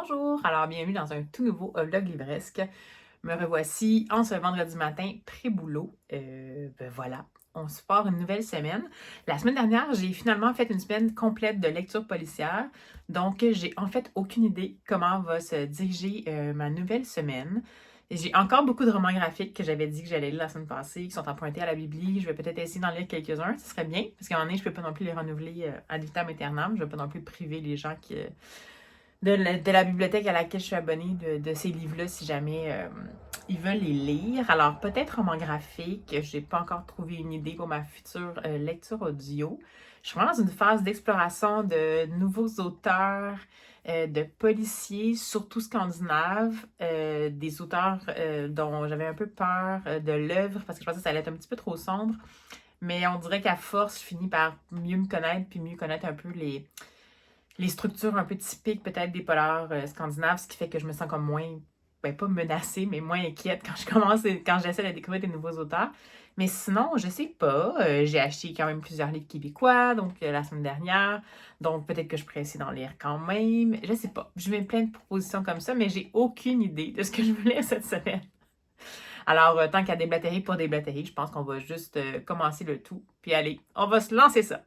Bonjour! Alors, bienvenue dans un tout nouveau vlog livresque. Me revoici en ce vendredi matin pré-boulot. Voilà, on se part une nouvelle semaine. La semaine dernière, j'ai finalement fait une semaine complète de lecture policière. Donc, j'ai en fait aucune idée comment va se diriger ma nouvelle semaine. J'ai encore beaucoup de romans graphiques que j'avais dit que j'allais lire la semaine passée, qui sont empruntés à la Bibli. Je vais peut-être essayer d'en lire quelques-uns, ce serait bien, parce qu'à un moment donné, je ne peux pas non plus les renouveler ad vitam aeternam. Je ne vais pas non plus priver les gens de la bibliothèque à laquelle je suis abonnée de ces livres-là si jamais ils veulent les lire. Alors, peut-être roman graphique. Je n'ai pas encore trouvé une idée pour ma future lecture audio. Je suis vraiment dans une phase d'exploration de nouveaux auteurs, de policiers, surtout scandinaves, des auteurs dont j'avais un peu peur de l'œuvre parce que je pensais que ça allait être un petit peu trop sombre. Mais on dirait qu'à force, je finis par mieux me connaître puis mieux connaître un peu les structures un peu typiques peut-être des polars scandinaves, ce qui fait que je me sens comme moins, ben pas menacée, mais moins inquiète quand j'essaie de découvrir des nouveaux auteurs. Mais sinon, je sais pas, j'ai acheté quand même plusieurs livres québécois, donc la semaine dernière, donc peut-être que je pourrais essayer d'en lire quand même. Je sais pas, je mets plein de propositions comme ça, mais j'ai aucune idée de ce que je veux lire cette semaine. Alors, tant qu'à déblatérer pour déblatérer, je pense qu'on va juste commencer le tout, puis allez, on va se lancer ça.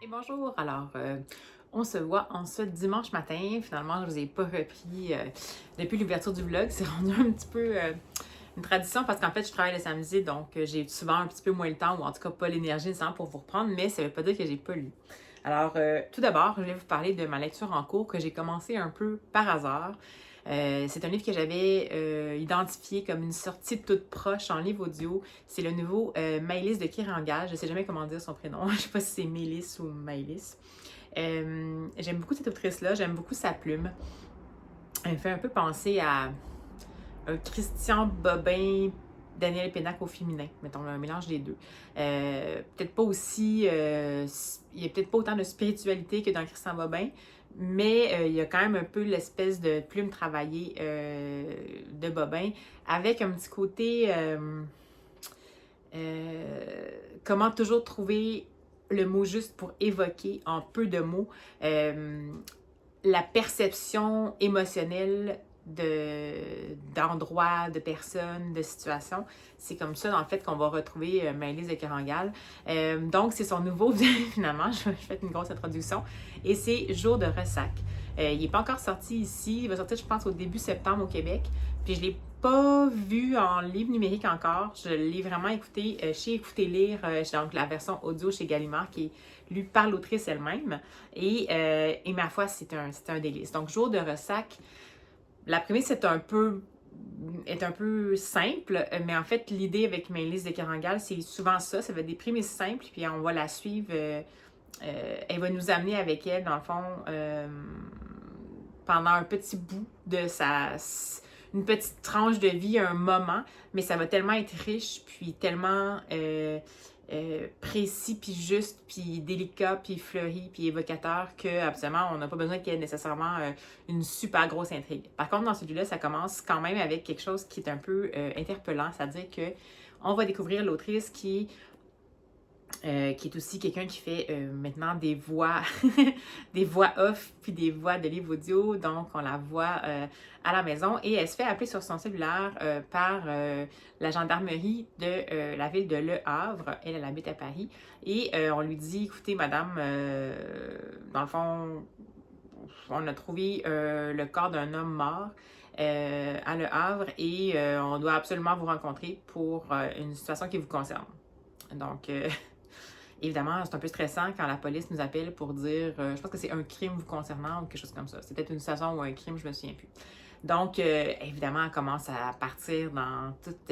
Et bonjour, alors on se voit en ce dimanche matin. Finalement, je ne vous ai pas repris depuis l'ouverture du vlog. C'est rendu un petit peu une tradition parce qu'en fait, je travaille le samedi, donc j'ai souvent un petit peu moins le temps ou en tout cas pas l'énergie nécessaire pour vous reprendre, mais ça ne veut pas dire que j'ai pas lu. Alors, tout d'abord, je vais vous parler de ma lecture en cours que j'ai commencé un peu par hasard. C'est un livre que j'avais identifié comme une sortie toute proche en livre audio. C'est le nouveau Maëlys de Kirangal. Je ne sais jamais comment dire son prénom. Je ne sais pas si c'est Mélis ou Maëlys. J'aime beaucoup cette autrice-là. J'aime beaucoup sa plume. Elle me fait un peu penser à un Christian Bobin, Daniel Pénac au féminin, mettons un mélange des deux. Peut-être pas aussi, il y a peut-être pas autant de spiritualité que dans Christian Bobin, mais il y a quand même un peu l'espèce de plume travaillée de Bobin, avec un petit côté comment toujours trouver le mot juste pour évoquer en peu de mots la perception émotionnelle d'endroits, de personnes, de situations. C'est comme ça, en fait, qu'on va retrouver Maëlys de Kerangal. Donc, c'est son nouveau, finalement, je fais une grosse introduction, et c'est Jour de ressac. Il n'est pas encore sorti ici, il va sortir, je pense, au début septembre au Québec, puis je ne l'ai pas vu en livre numérique encore, je l'ai vraiment écouté chez Écouter Lire, donc la version audio chez Gallimard, qui est lue par l'autrice elle-même, et ma foi, c'est un délice. Donc, Jour de ressac, la prémisse est un peu simple, mais en fait, l'idée avec Maëlys de Kerangal, c'est souvent ça. Ça va être des prémices simples, puis on va la suivre. Elle va nous amener avec elle, dans le fond, pendant un petit bout de une petite tranche de vie, un moment, mais ça va tellement être riche, puis tellement précis, puis juste, puis délicat, puis fleuri, puis évocateur, que absolument, on n'a pas besoin qu'il y ait nécessairement une super grosse intrigue. Par contre, dans celui-là, ça commence quand même avec quelque chose qui est un peu interpellant, c'est-à-dire que on va découvrir l'autrice qui est aussi quelqu'un qui fait maintenant des voix, des voix off, puis des voix de livres audio. Donc, on la voit à la maison et elle se fait appeler sur son cellulaire par la gendarmerie de la ville de Le Havre. Elle habite à Paris. Et on lui dit, écoutez, madame, dans le fond, on a trouvé le corps d'un homme mort à Le Havre et on doit absolument vous rencontrer pour une situation qui vous concerne. Donc, Évidemment, c'est un peu stressant quand la police nous appelle pour dire, je pense que c'est un crime vous concernant ou quelque chose comme ça. C'est peut-être une situation ou un crime, je me souviens plus. Donc, évidemment, elle commence à partir dans toute...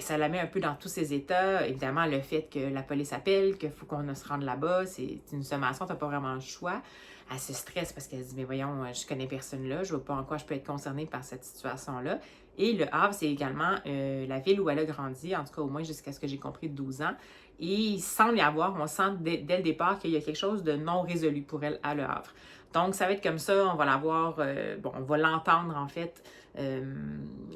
ça la met un peu dans tous ses états. Évidemment, le fait que la police appelle, qu'il faut qu'on se rende là-bas, c'est une sommation, t'as pas vraiment le choix. Elle se stresse parce qu'elle se dit, mais voyons, je connais personne là, je vois pas en quoi je peux être concernée par cette situation-là. Et le Havre, c'est également la ville où elle a grandi, en tout cas au moins jusqu'à ce que j'ai compris, 12 ans. Et sans y avoir, on sent dès le départ qu'il y a quelque chose de non résolu pour elle à Le Havre. Donc, ça va être comme ça, on va la voir, on va l'entendre en fait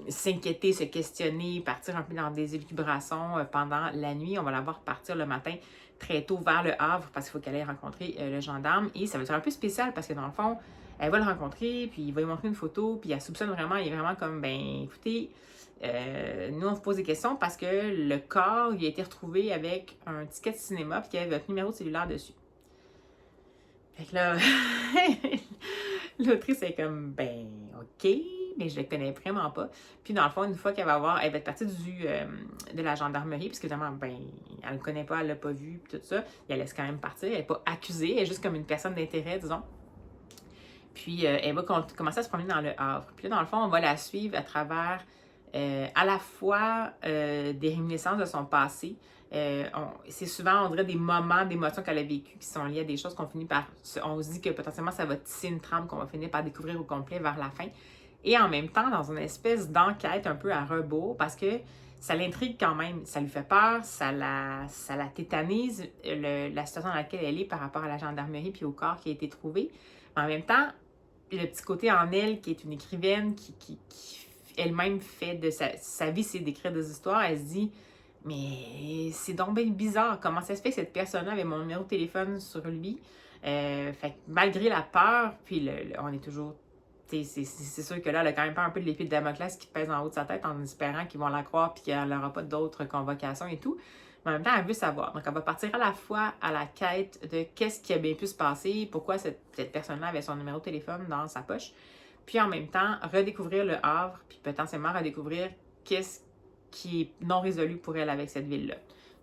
s'inquiéter, se questionner, partir un peu dans des élucubrations pendant la nuit. On va la voir partir le matin très tôt vers Le Havre parce qu'il faut qu'elle aille rencontrer le gendarme. Et ça va être un peu spécial parce que dans le fond, elle va le rencontrer, puis il va lui montrer une photo, puis elle soupçonne vraiment, il est vraiment comme, ben écoutez, nous on vous pose des questions parce que le corps, il a été retrouvé avec un ticket de cinéma, puis il y avait votre numéro de cellulaire dessus. Fait que là, l'autrice est comme, ben, OK, mais je le connais vraiment pas. Puis dans le fond, une fois qu'elle va voir, elle va être partie de la gendarmerie, puisque évidemment, ben, elle le connaît pas, elle l'a pas vu, puis tout ça. Et elle laisse quand même partir, elle n'est pas accusée, elle est juste comme une personne d'intérêt, disons. Puis elle va commencer à se promener dans le Havre. Puis là, dans le fond, on va la suivre à travers à la fois des réminiscences de son passé. C'est souvent, on dirait, des moments d'émotion qu'elle a vécu qui sont liés à des choses qu'on finit par... On se dit que potentiellement, ça va tisser une trame qu'on va finir par découvrir au complet vers la fin. Et en même temps, dans une espèce d'enquête un peu à rebours, parce que ça l'intrigue quand même, ça lui fait peur, ça la tétanise, la situation dans laquelle elle est par rapport à la gendarmerie puis au corps qui a été trouvé. Mais en même temps, le petit côté en elle, qui est une écrivaine, qui elle-même fait de sa vie, c'est d'écrire des histoires, elle se dit, mais c'est donc bien bizarre, comment ça se fait que cette personne-là avait mon numéro de téléphone sur lui? Fait que malgré la peur, puis on est toujours, c'est sûr que là, elle a quand même pas un peu de l'épée de Damoclès qui pèse en haut de sa tête en espérant qu'ils vont la croire puis qu'elle n'aura pas d'autres convocations et tout. Mais en même temps, elle veut savoir. Donc, elle va partir à la fois à la quête de qu'est-ce qui a bien pu se passer, pourquoi cette personne-là avait son numéro de téléphone dans sa poche, puis en même temps, redécouvrir le Havre, puis potentiellement redécouvrir qu'est-ce qui est non résolu pour elle avec cette ville-là.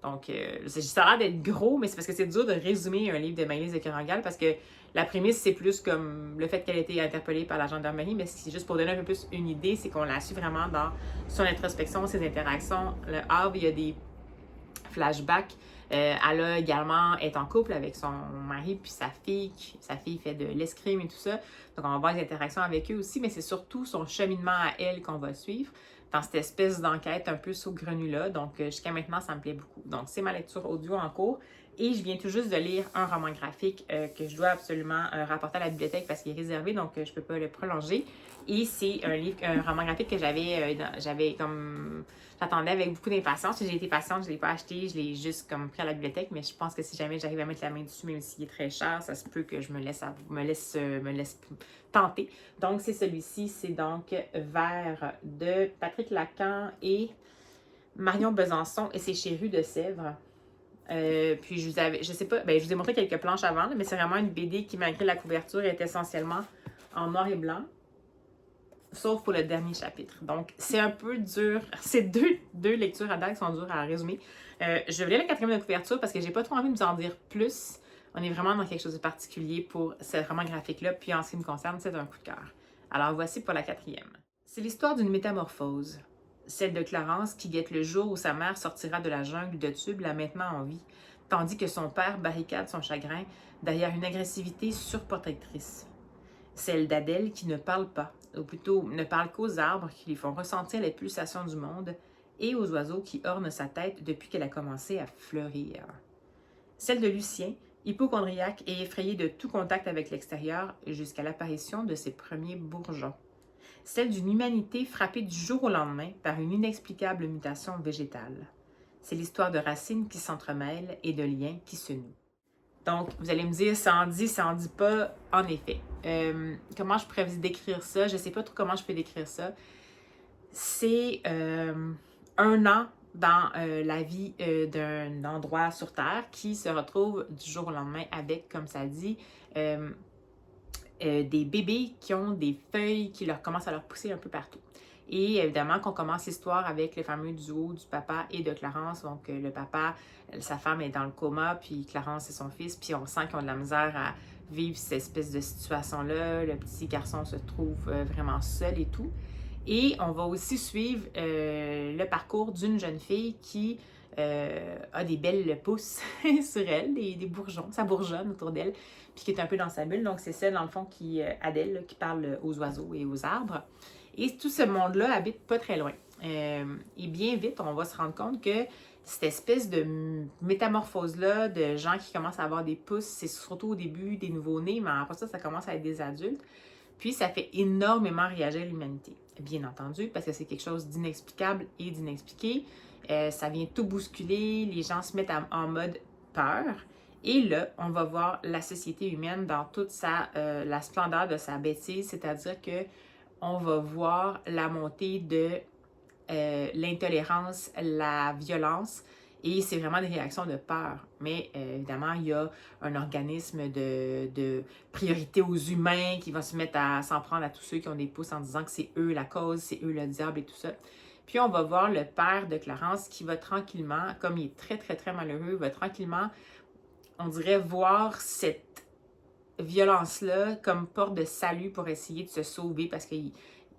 Donc, ça a l'air d'être gros, mais c'est parce que c'est dur de résumer un livre de Maëlys de Kerangal parce que la prémisse, c'est plus comme le fait qu'elle ait été interpellée par la gendarmerie, mais c'est juste pour donner un peu plus une idée, c'est qu'on la suit vraiment dans son introspection, ses interactions. Le Havre, il y a des flashbacks. Elle a également est en couple avec son mari puis sa fille. Sa fille fait de l'escrime et tout ça. Donc, on va voir des interactions avec eux aussi, mais c'est surtout son cheminement à elle qu'on va suivre dans cette espèce d'enquête un peu saugrenue-là. Donc, jusqu'à maintenant, ça me plaît beaucoup. Donc, c'est ma lecture audio en cours. Et je viens tout juste de lire un roman graphique que je dois absolument rapporter à la bibliothèque parce qu'il est réservé, donc je ne peux pas le prolonger. Et c'est un roman graphique que j'avais comme... J'attendais avec beaucoup d'impatience. J'ai été patiente, je ne l'ai pas acheté, je l'ai juste comme pris à la bibliothèque, mais je pense que si jamais j'arrive à mettre la main dessus, même s'il est très cher, ça se peut que je me laisse tenter. Donc, c'est celui-ci, c'est donc Vert de Patrick Lacan et Marion Besançon et c'est chez Rue de Sèvres. Puis je sais pas, je vous ai montré quelques planches avant, mais c'est vraiment une BD qui, malgré la couverture, est essentiellement en noir et blanc, sauf pour le dernier chapitre. Donc, c'est un peu dur. C'est deux lectures à date qui sont dures à résumer. Je vais lire la quatrième de couverture parce que j'ai pas trop envie de vous en dire plus. On est vraiment dans quelque chose de particulier pour ce roman graphique-là, puis en ce qui me concerne, c'est un coup de cœur. Alors, voici pour la quatrième. C'est l'histoire d'une métamorphose. Celle de Clarence qui guette le jour où sa mère sortira de la jungle de tubes la maintenant en vie, tandis que son père barricade son chagrin derrière une agressivité surprotectrice. Celle d'Adèle qui ne parle pas, ou plutôt ne parle qu'aux arbres qui lui font ressentir les pulsations du monde et aux oiseaux qui ornent sa tête depuis qu'elle a commencé à fleurir. Celle de Lucien, hypocondriaque et effrayé de tout contact avec l'extérieur jusqu'à l'apparition de ses premiers bourgeons. Celle d'une humanité frappée du jour au lendemain par une inexplicable mutation végétale. C'est l'histoire de racines qui s'entremêlent et de liens qui se nouent. Donc, vous allez me dire, ça en dit pas, en effet. Comment je pourrais vous décrire ça? Je ne sais pas trop comment je peux décrire ça. C'est un an dans la vie d'un endroit sur Terre qui se retrouve du jour au lendemain avec, comme ça dit, des bébés qui ont des feuilles qui leur commencent à leur pousser un peu partout. Et évidemment qu'on commence l'histoire avec le fameux duo du papa et de Clarence. Donc le papa, sa femme est dans le coma, puis Clarence et son fils, puis on sent qu'ils ont de la misère à vivre cette espèce de situation-là. Le petit garçon se trouve vraiment seul et tout. Et on va aussi suivre le parcours d'une jeune fille qui a des belles pousses sur elle, des bourgeons, ça bourgeonne autour d'elle, puis qui est un peu dans sa bulle. Donc c'est celle, dans le fond, Adèle, qui parle aux oiseaux et aux arbres. Et tout ce monde-là habite pas très loin. Et bien vite, on va se rendre compte que cette espèce de métamorphose-là de gens qui commencent à avoir des pousses, c'est surtout au début des nouveau-nés, mais après ça, ça commence à être des adultes. Puis ça fait énormément réagir l'humanité. Bien entendu, parce que c'est quelque chose d'inexplicable et d'inexpliqué. Ça vient tout bousculer, les gens se mettent en mode peur. Et là, on va voir la société humaine dans toute la splendeur de sa bêtise, c'est-à-dire que on va voir la montée de l'intolérance, la violence, et c'est vraiment des réactions de peur. Mais évidemment, il y a un organisme de priorité aux humains qui va se mettre à s'en prendre à tous ceux qui ont des pouces en disant que c'est eux la cause, c'est eux le diable et tout ça. Puis on va voir le père de Clarence qui va tranquillement, comme il est très, très, très malheureux, va tranquillement, on dirait, voir cette violence-là comme porte de salut pour essayer de se sauver parce qu'il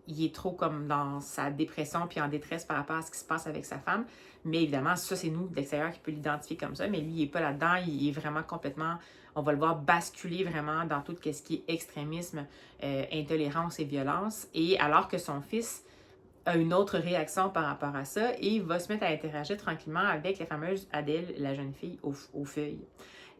est trop comme dans sa dépression puis en détresse par rapport à ce qui se passe avec sa femme. Mais évidemment, ça, c'est nous, de l'extérieur, qui peut l'identifier comme ça. Mais lui, il n'est pas là-dedans. Il est vraiment complètement, on va le voir basculer vraiment dans tout ce qui est extrémisme, intolérance et violence. Et alors que son fils a une autre réaction par rapport à ça et va se mettre à interagir tranquillement avec la fameuse Adèle, la jeune fille aux feuilles.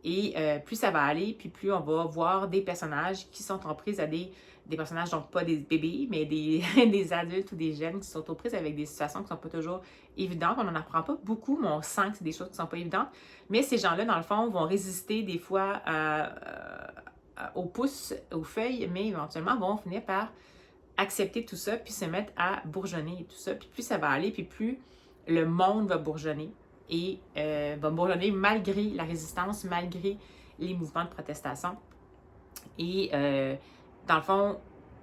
Et plus ça va aller, puis plus on va voir des personnages qui sont en prise à des personnages, donc pas des bébés, mais des adultes ou des jeunes qui sont aux prises avec des situations qui ne sont pas toujours évidentes. On n'en apprend pas beaucoup, mais on sent que c'est des choses qui ne sont pas évidentes. Mais ces gens-là, dans le fond, vont résister des fois aux pousses, aux feuilles, mais éventuellement vont finir par accepter tout ça, puis se mettre à bourgeonner et tout ça. Puis plus ça va aller, puis plus le monde va bourgeonner et va bourgeonner malgré la résistance, malgré les mouvements de protestation. Et dans le fond,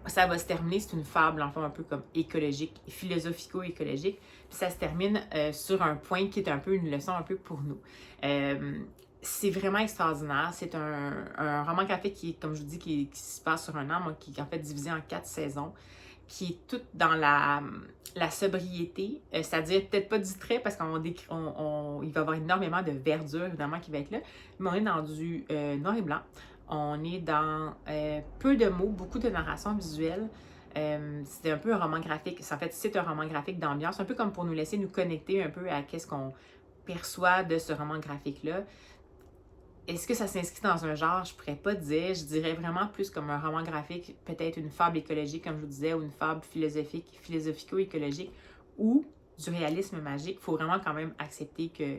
ça va se terminer, c'est une fable, dans le fond, un peu comme écologique, philosophico-écologique. Puis ça se termine sur un point qui est un peu une leçon un peu pour nous. C'est vraiment extraordinaire. C'est un roman graphique qui, comme je vous dis, qui se passe sur un an, qui est en fait divisé en 4 saisons, qui est toute dans la sobriété, c'est-à-dire peut-être pas du trait parce qu'il va y avoir énormément de verdure, évidemment, qui va être là, mais on est dans du noir et blanc. On est dans peu de mots, beaucoup de narration visuelle. C'est un peu un roman graphique. En fait, c'est un roman graphique d'ambiance, un peu comme pour nous laisser nous connecter un peu à qu'est-ce qu'on perçoit de ce roman graphique-là. Est-ce que ça s'inscrit dans un genre? Je pourrais pas dire. Je dirais vraiment plus comme un roman graphique, peut-être une fable écologique, comme je vous disais, ou une fable philosophico-écologique, ou du réalisme magique. Il faut vraiment quand même accepter que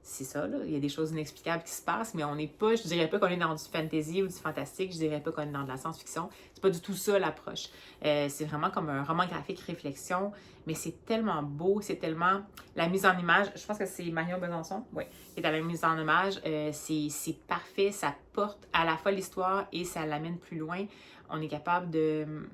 c'est ça, là. Il y a des choses inexplicables qui se passent, mais on n'est pas, je dirais pas qu'on est dans du fantasy ou du fantastique, je dirais pas qu'on est dans de la science-fiction. C'est pas du tout ça l'approche. C'est vraiment comme un roman graphique réflexion, mais c'est tellement beau, c'est tellement... La mise en image, je pense que c'est Marion Besançon, oui, qui est à la mise en image, c'est parfait, ça porte à la fois l'histoire et ça l'amène plus loin. On est capable de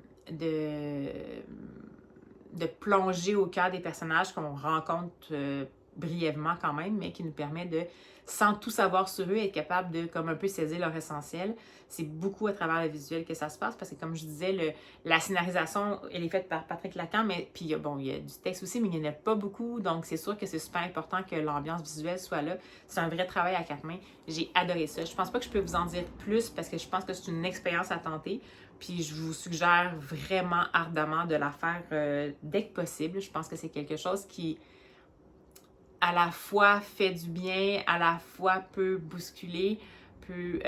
plonger au cœur des personnages qu'on rencontre brièvement quand même, mais qui nous permet de, sans tout savoir sur eux, être capable de comme un peu saisir leur essentiel. C'est beaucoup à travers le visuel que ça se passe, parce que comme je disais, la scénarisation, elle est faite par Patrick Lacan, mais puis bon, il y a du texte aussi, mais il n'y en a pas beaucoup, donc c'est sûr que c'est super important que l'ambiance visuelle soit là. C'est un vrai travail à quatre mains. J'ai adoré ça. Je pense pas que je peux vous en dire plus, parce que je pense que c'est une expérience à tenter. Puis je vous suggère vraiment ardemment de la faire dès que possible. Je pense que c'est quelque chose qui à la fois fait du bien, à la fois peut bousculer, peut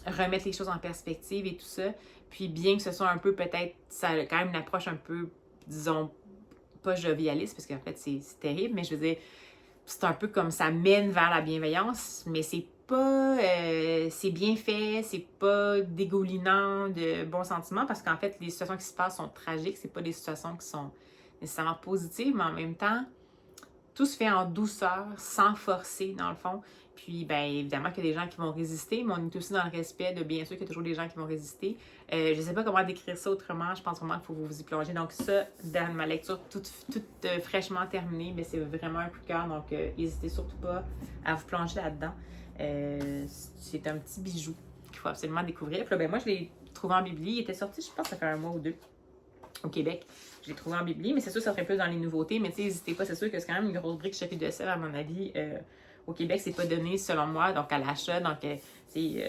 remettre les choses en perspective et tout ça. Puis bien que ce soit un peu peut-être, ça a quand même une approche un peu, disons, pas jovialiste, parce qu'en fait c'est terrible, mais je veux dire, c'est un peu comme ça mène vers la bienveillance, mais c'est pas, c'est bien fait, c'est pas dégoulinant de bons sentiments, parce qu'en fait les situations qui se passent sont tragiques, c'est pas des situations qui sont nécessairement positives, mais en même temps, tout se fait en douceur, sans forcer, dans le fond. Puis, bien évidemment qu'il y a des gens qui vont résister, mais on est aussi dans le respect de bien sûr qu'il y a toujours des gens qui vont résister. Je ne sais pas comment décrire ça autrement. Je pense vraiment qu'il faut vous y plonger. Donc, ça, dans ma lecture toute fraîchement terminée, mais c'est vraiment un coup de cœur. Donc, n'hésitez surtout pas à vous plonger là-dedans. C'est un petit bijou qu'il faut absolument découvrir. Puis là, ben, moi, je l'ai trouvé en Bibli. Il était sorti, je pense, ça fait 1 mois ou 2 au Québec. Je l'ai trouvé en Bibli, mais c'est sûr que ça serait plus dans les nouveautés. Mais tu sais, n'hésitez pas, c'est sûr que c'est quand même une grosse brique chapitre de sel, à mon avis. Au Québec, c'est pas donné, selon moi, donc à l'achat. Donc, si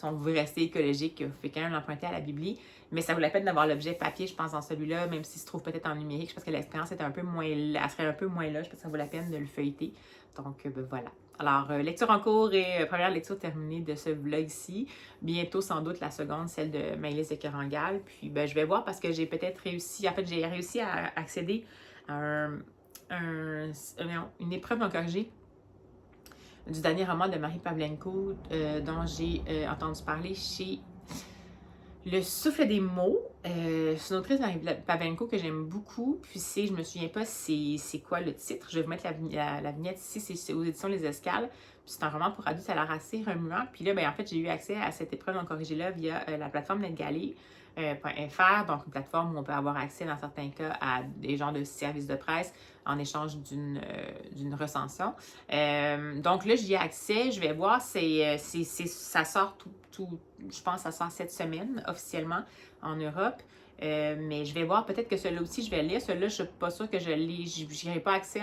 on veut rester écologique, il faut quand même l'emprunter à la Bibli. Mais ça vaut la peine d'avoir l'objet papier, je pense, dans celui-là, même s'il se trouve peut-être en numérique. Je pense que l'expérience est un peu moins, elle serait un peu moins là. Je pense que ça vaut la peine de le feuilleter. Donc, ben, voilà. Alors, lecture en cours et première lecture terminée de ce vlog-ci. Bientôt, sans doute, la seconde, celle de Maëlys de Kerangal. Puis, ben, je vais voir parce que j'ai peut-être réussi, en fait, j'ai réussi à accéder à une épreuve en corrigé du dernier roman de Marie Pavlenko, dont j'ai entendu parler chez Le Souffle des mots. C'est une autrice Marie Pavlenko que j'aime beaucoup. Puis je me souviens pas c'est quoi le titre. Je vais vous mettre la vignette ici. C'est aux éditions Les Escales. Puis c'est un roman pour adultes, ça a l'air assez remuant. Puis là, ben, en fait, j'ai eu accès à cette épreuve en corrigé-là via la plateforme NetGalley.fr, donc une plateforme où on peut avoir accès dans certains cas à des genres de services de presse en échange d'une recension. Donc là, j'y ai accès, je vais voir, ça sort je pense que ça sort cette semaine officiellement en Europe. Mais je vais voir, peut-être que celui-là aussi, je vais lire. Celui-là, je ne suis pas sûre que je lis. Je n'ai pas accès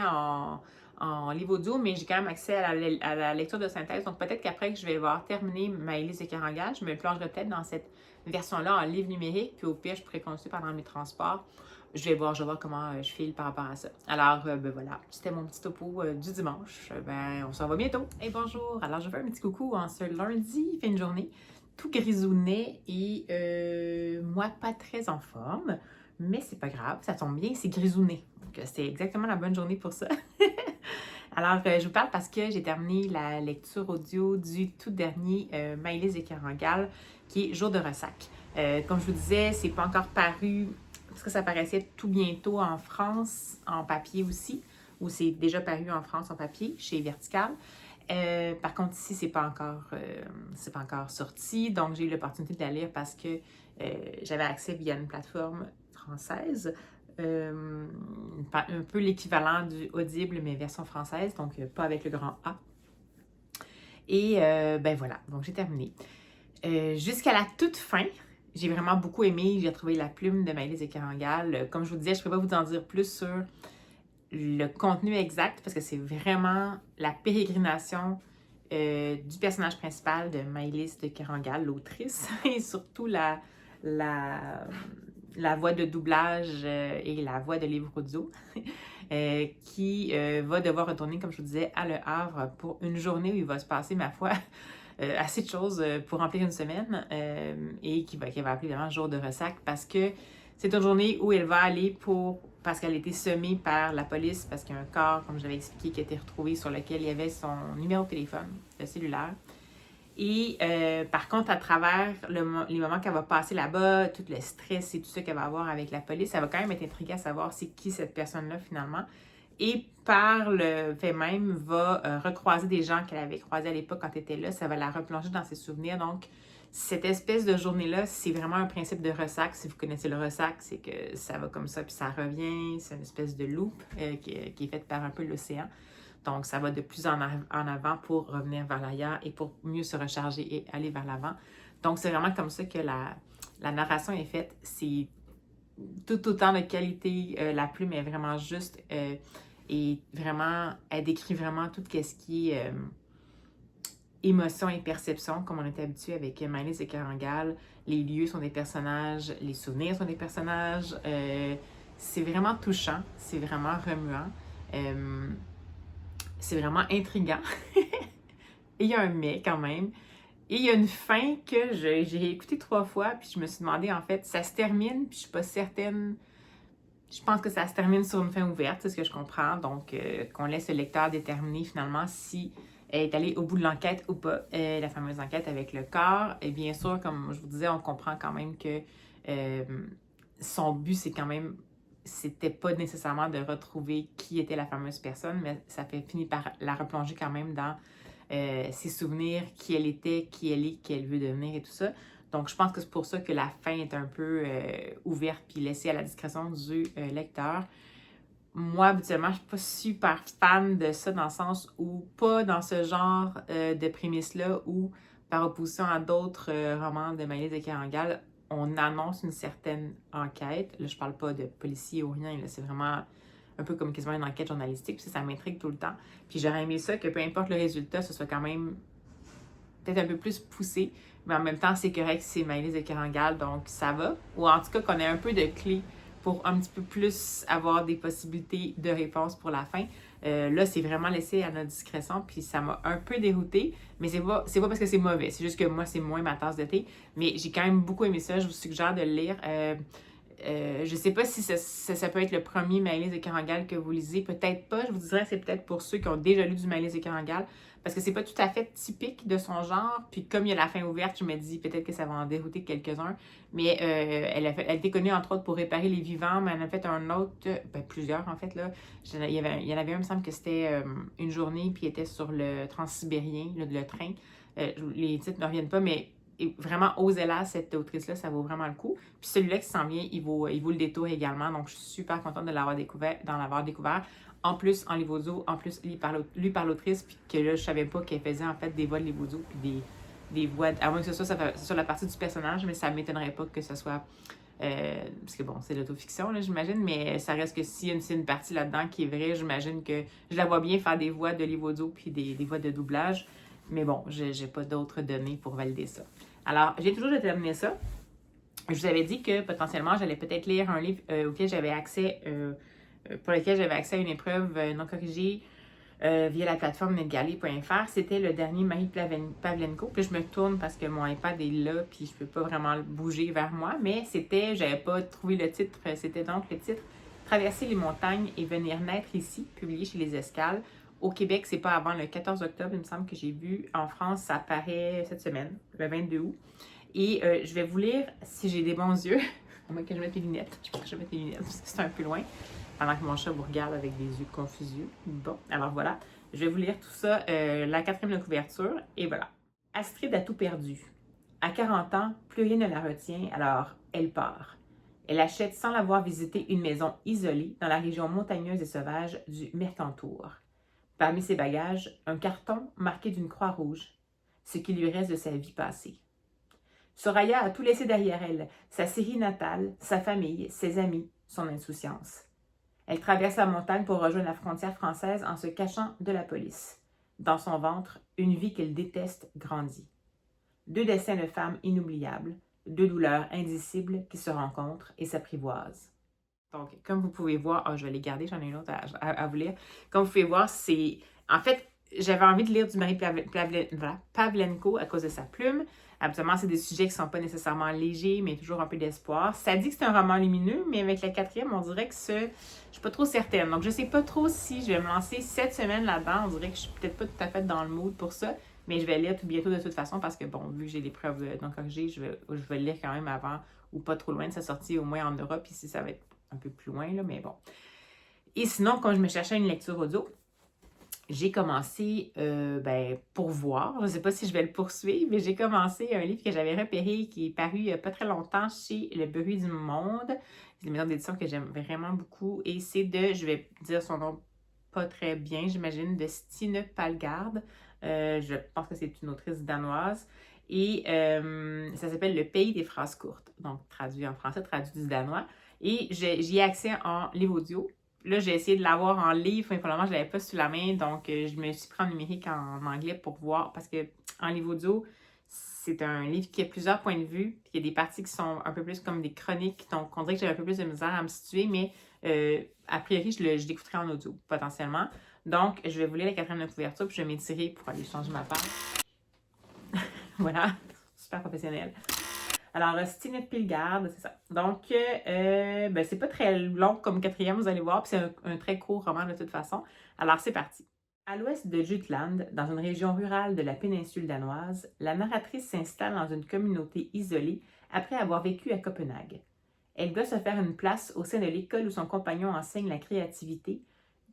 en livre audio, mais j'ai quand même accès à la lecture de synthèse. Donc peut-être qu'après que je vais avoir terminé Maëlys de Kerangal, je me plongerai peut-être dans cette version-là en livre numérique. Puis au pire, je pourrais continuer pendant mes transports. Je vais voir comment je file par rapport à ça. Alors, ben voilà, c'était mon petit topo du dimanche. Ben, on se revoit bientôt. Et bonjour! Alors, je fais un petit coucou en ce lundi, fin de journée, tout grisounet et moi, pas très en forme. Mais c'est pas grave, ça tombe bien, c'est grisounet. Donc, c'est exactement la bonne journée pour ça. Alors, je vous parle parce que j'ai terminé la lecture audio du tout dernier Maëlys de Kerangal, qui est Jour de ressac. Comme je vous disais, c'est pas encore paru, parce que ça paraissait tout bientôt en France, en papier aussi, ou c'est déjà paru en France en papier, chez Vertical. Par contre, ici, c'est pas encore sorti, donc j'ai eu l'opportunité de la lire parce que j'avais accès via une plateforme française. Un peu l'équivalent du Audible, mais version française, donc pas avec le grand A. Et ben voilà, donc j'ai terminé. Jusqu'à la toute fin, j'ai vraiment beaucoup aimé. J'ai retrouvé la plume de Maëlys de Kerangal. Comme je vous disais, je ne peux pas vous en dire plus sur le contenu exact parce que c'est vraiment la pérégrination du personnage principal de Maëlys de Kerangal, l'autrice, et surtout la voix de doublage et la voix de livre audio qui va devoir retourner, comme je vous disais, à Le Havre pour une journée où il va se passer, ma foi, assez de choses pour remplir une semaine et qui va appeler vraiment jour de ressac parce que c'est une journée où elle va aller parce qu'elle a été semée par la police parce qu'il y a un corps, comme j'avais expliqué, qui a été retrouvé sur lequel il y avait son numéro de téléphone, le cellulaire. Et par contre, à travers les moments qu'elle va passer là-bas, tout le stress et tout ça qu'elle va avoir avec la police, elle va quand même être intriguée à savoir c'est qui cette personne-là finalement. Et par le fait même, va recroiser des gens qu'elle avait croisés à l'époque quand elle était là. Ça va la replonger dans ses souvenirs. Donc, cette espèce de journée-là, c'est vraiment un principe de ressac. Si vous connaissez le ressac, c'est que ça va comme ça, puis ça revient. C'est une espèce de loop qui est faite par un peu l'océan. Donc, ça va de plus en avant pour revenir vers l'arrière et pour mieux se recharger et aller vers l'avant. Donc, c'est vraiment comme ça que la narration est faite. C'est tout autant de qualité. La plume est vraiment juste et vraiment, elle décrit vraiment tout ce qui est émotion et perception, comme on est habitué avec Maëlys de Kerangal. Les lieux sont des personnages, les souvenirs sont des personnages. C'est vraiment touchant, c'est vraiment remuant. C'est vraiment intriguant. Et il y a un mais quand même. Et il y a une fin que j'ai écoutée 3 fois, puis je me suis demandé, en fait, ça se termine, puis je suis pas certaine. Je pense que ça se termine sur une fin ouverte, c'est ce que je comprends. Donc, qu'on laisse le lecteur déterminer finalement si elle est allée au bout de l'enquête ou pas, la fameuse enquête avec le corps. Et bien sûr, comme je vous disais, on comprend quand même que son but, c'est quand même, c'était pas nécessairement de retrouver qui était la fameuse personne, mais ça fait finir par la replonger quand même dans ses souvenirs, qui elle était, qui elle est, qui elle veut devenir et tout ça. Donc, je pense que c'est pour ça que la fin est un peu ouverte puis laissée à la discrétion du lecteur. Moi, habituellement, je ne suis pas super fan de ça dans le sens où, pas dans ce genre de prémisse-là où, par opposition à d'autres romans de Maëlys de Kerangal, on annonce une certaine enquête. Là, je parle pas de policier ou rien, c'est vraiment un peu comme quasiment une enquête journalistique, puis ça m'intrigue tout le temps. Puis j'aurais aimé ça que peu importe le résultat, ce soit quand même peut-être un peu plus poussé, mais en même temps, c'est correct, c'est Maëlys de Kerangal, donc ça va. Ou en tout cas, qu'on ait un peu de clés pour un petit peu plus avoir des possibilités de réponse pour la fin. Là, c'est vraiment laissé à notre discrétion, puis ça m'a un peu déroutée, mais c'est pas parce que c'est mauvais, c'est juste que moi, c'est moins ma tasse de thé, mais j'ai quand même beaucoup aimé ça, je vous suggère de le lire. Je sais pas si ça peut être le premier Maëlys de Kerangal que vous lisez, peut-être pas, je vous dirais que c'est peut-être pour ceux qui ont déjà lu du Maëlys de Kerangal, parce que c'est pas tout à fait typique de son genre, puis comme il y a la fin ouverte, je me dis peut-être que ça va en dérouter quelques-uns, mais elle était connue entre autres pour réparer les vivants, mais elle en a fait un autre, plusieurs en fait, là. Il y en avait un, il me semble que c'était une journée, puis il était sur le Transsibérien, le train. Les titres ne reviennent pas, mais vraiment, osez-la, cette autrice-là, ça vaut vraiment le coup. Puis celui-là qui s'en vient, il vaut le détour également, donc je suis super contente de l'avoir découvert. En plus, en livre audio, en plus, lu par l'autrice, puis que là, je savais pas qu'elle faisait en fait des voix de livre audio, puis des voix, à moins que ce soit sur la partie du personnage, mais ça m'étonnerait pas que ce soit, parce que bon, c'est l'autofiction, là, j'imagine, mais ça reste que si c'est une partie là-dedans qui est vraie, j'imagine que je la vois bien faire des voix de livre audio, puis des voix de doublage, mais bon, j'ai pas d'autres données pour valider ça. Alors, j'ai toujours terminé ça. Je vous avais dit que potentiellement, j'allais peut-être lire un livre auquel j'avais accès, pour lequel j'avais accès à une épreuve non corrigée via la plateforme netgali.fr. C'était le dernier Marie Pavlenko. Puis je me tourne parce que mon iPad est là, puis je peux pas vraiment bouger vers moi. Mais j'avais pas trouvé le titre. C'était donc le titre Traverser les montagnes et venir naître ici, publié chez Les Escales. Au Québec, c'est pas avant le 14 octobre, il me semble que j'ai vu. En France, ça apparaît cette semaine, le 22 août. Et je vais vous lire si j'ai des bons yeux. À moins que je mette mes lunettes. Je pense que je vais mettre mes lunettes parce que c'est un peu loin. Pendant que mon chat vous regarde avec des yeux confus. Bon, alors voilà. Je vais vous lire tout ça, la quatrième de couverture. Et voilà. Astrid a tout perdu. À 40 ans, plus rien ne la retient, alors elle part. Elle achète sans l'avoir visité une maison isolée dans la région montagneuse et sauvage du Mercantour. Parmi ses bagages, un carton marqué d'une croix rouge, ce qui lui reste de sa vie passée. Soraya a tout laissé derrière elle, sa Syrie natale, sa famille, ses amis, son insouciance. Elle traverse la montagne pour rejoindre la frontière française en se cachant de la police. Dans son ventre, une vie qu'elle déteste grandit. 2 destins de femmes inoubliables, 2 douleurs indicibles qui se rencontrent et s'apprivoisent. Donc, comme vous pouvez voir, je vais les garder, j'en ai une autre à vous lire. Comme vous pouvez voir, c'est... En fait, j'avais envie de lire du Marie Pavlenko à cause de sa plume. Habituellement, c'est des sujets qui ne sont pas nécessairement légers, mais toujours un peu d'espoir. Ça dit que c'est un roman lumineux, mais avec la quatrième, on dirait que je ne suis pas trop certaine. Donc, je ne sais pas trop si je vais me lancer cette semaine là-dedans. On dirait que je ne suis peut-être pas tout à fait dans le mood pour ça, mais je vais lire tout bientôt de toute façon parce que, bon, vu que j'ai l'épreuve non corrigée, je vais le lire quand même avant ou pas trop loin de sa sortie, au moins en Europe. Ici, ça va être un peu plus loin, là, mais bon. Et sinon, quand je me cherchais une lecture audio, j'ai commencé, pour voir, je ne sais pas si je vais le poursuivre, mais j'ai commencé un livre que j'avais repéré qui est paru il n'y a pas très longtemps chez Le Bruit du Monde. C'est une maison d'édition que j'aime vraiment beaucoup et c'est je vais dire son nom pas très bien, j'imagine, de Stine Palgard. Je pense que c'est une autrice danoise. Et ça s'appelle Le Pays des phrases courtes, donc traduit en français, traduit du danois. Et j'y ai accès en livre audio. Là, j'ai essayé de l'avoir en livre, mais probablement, je ne l'avais pas sous la main, donc je me suis pris en numérique en anglais pour voir, parce que en livre audio, c'est un livre qui a plusieurs points de vue, puis il y a des parties qui sont un peu plus comme des chroniques, donc on dirait que j'ai un peu plus de misère à me situer, mais a priori, je l'écouterai en audio, potentiellement. Donc, je vais vous lire la quatrième de couverture, puis je vais m'étirer pour aller changer ma page. Voilà, super professionnel. Alors, Stine Pilgard, c'est ça. Donc, c'est pas très long comme quatrième, vous allez voir, puis c'est un très court roman de toute façon. Alors, c'est parti. À l'ouest de Jutland, dans une région rurale de la péninsule danoise, la narratrice s'installe dans une communauté isolée après avoir vécu à Copenhague. Elle doit se faire une place au sein de l'école où son compagnon enseigne la créativité,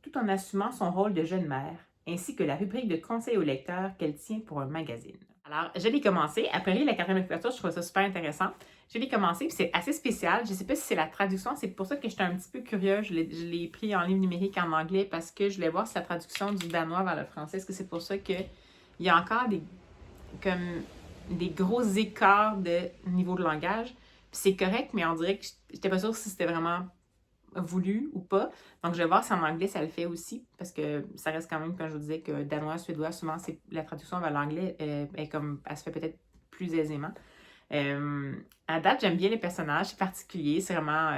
tout en assumant son rôle de jeune mère, ainsi que la rubrique de conseils aux lecteurs qu'elle tient pour un magazine. Alors, je l'ai commencé. Après la 4e couverture, je trouvais ça super intéressant. Je l'ai commencé, puis c'est assez spécial. Je ne sais pas si c'est la traduction, c'est pour ça que j'étais un petit peu curieuse. Je l'ai pris en livre numérique en anglais parce que je voulais voir si la traduction du danois vers le français, est-ce que c'est pour ça qu'il y a encore des gros écarts de niveau de langage. Puis c'est correct, mais on dirait que j'étais pas sûre si c'était vraiment voulu ou pas. Donc, je vais voir si en anglais, ça le fait aussi, parce que ça reste quand même, comme je vous disais, que danois, suédois, souvent, c'est la traduction vers l'anglais elle se fait peut-être plus aisément. À date, j'aime bien les personnages, c'est particulier, c'est vraiment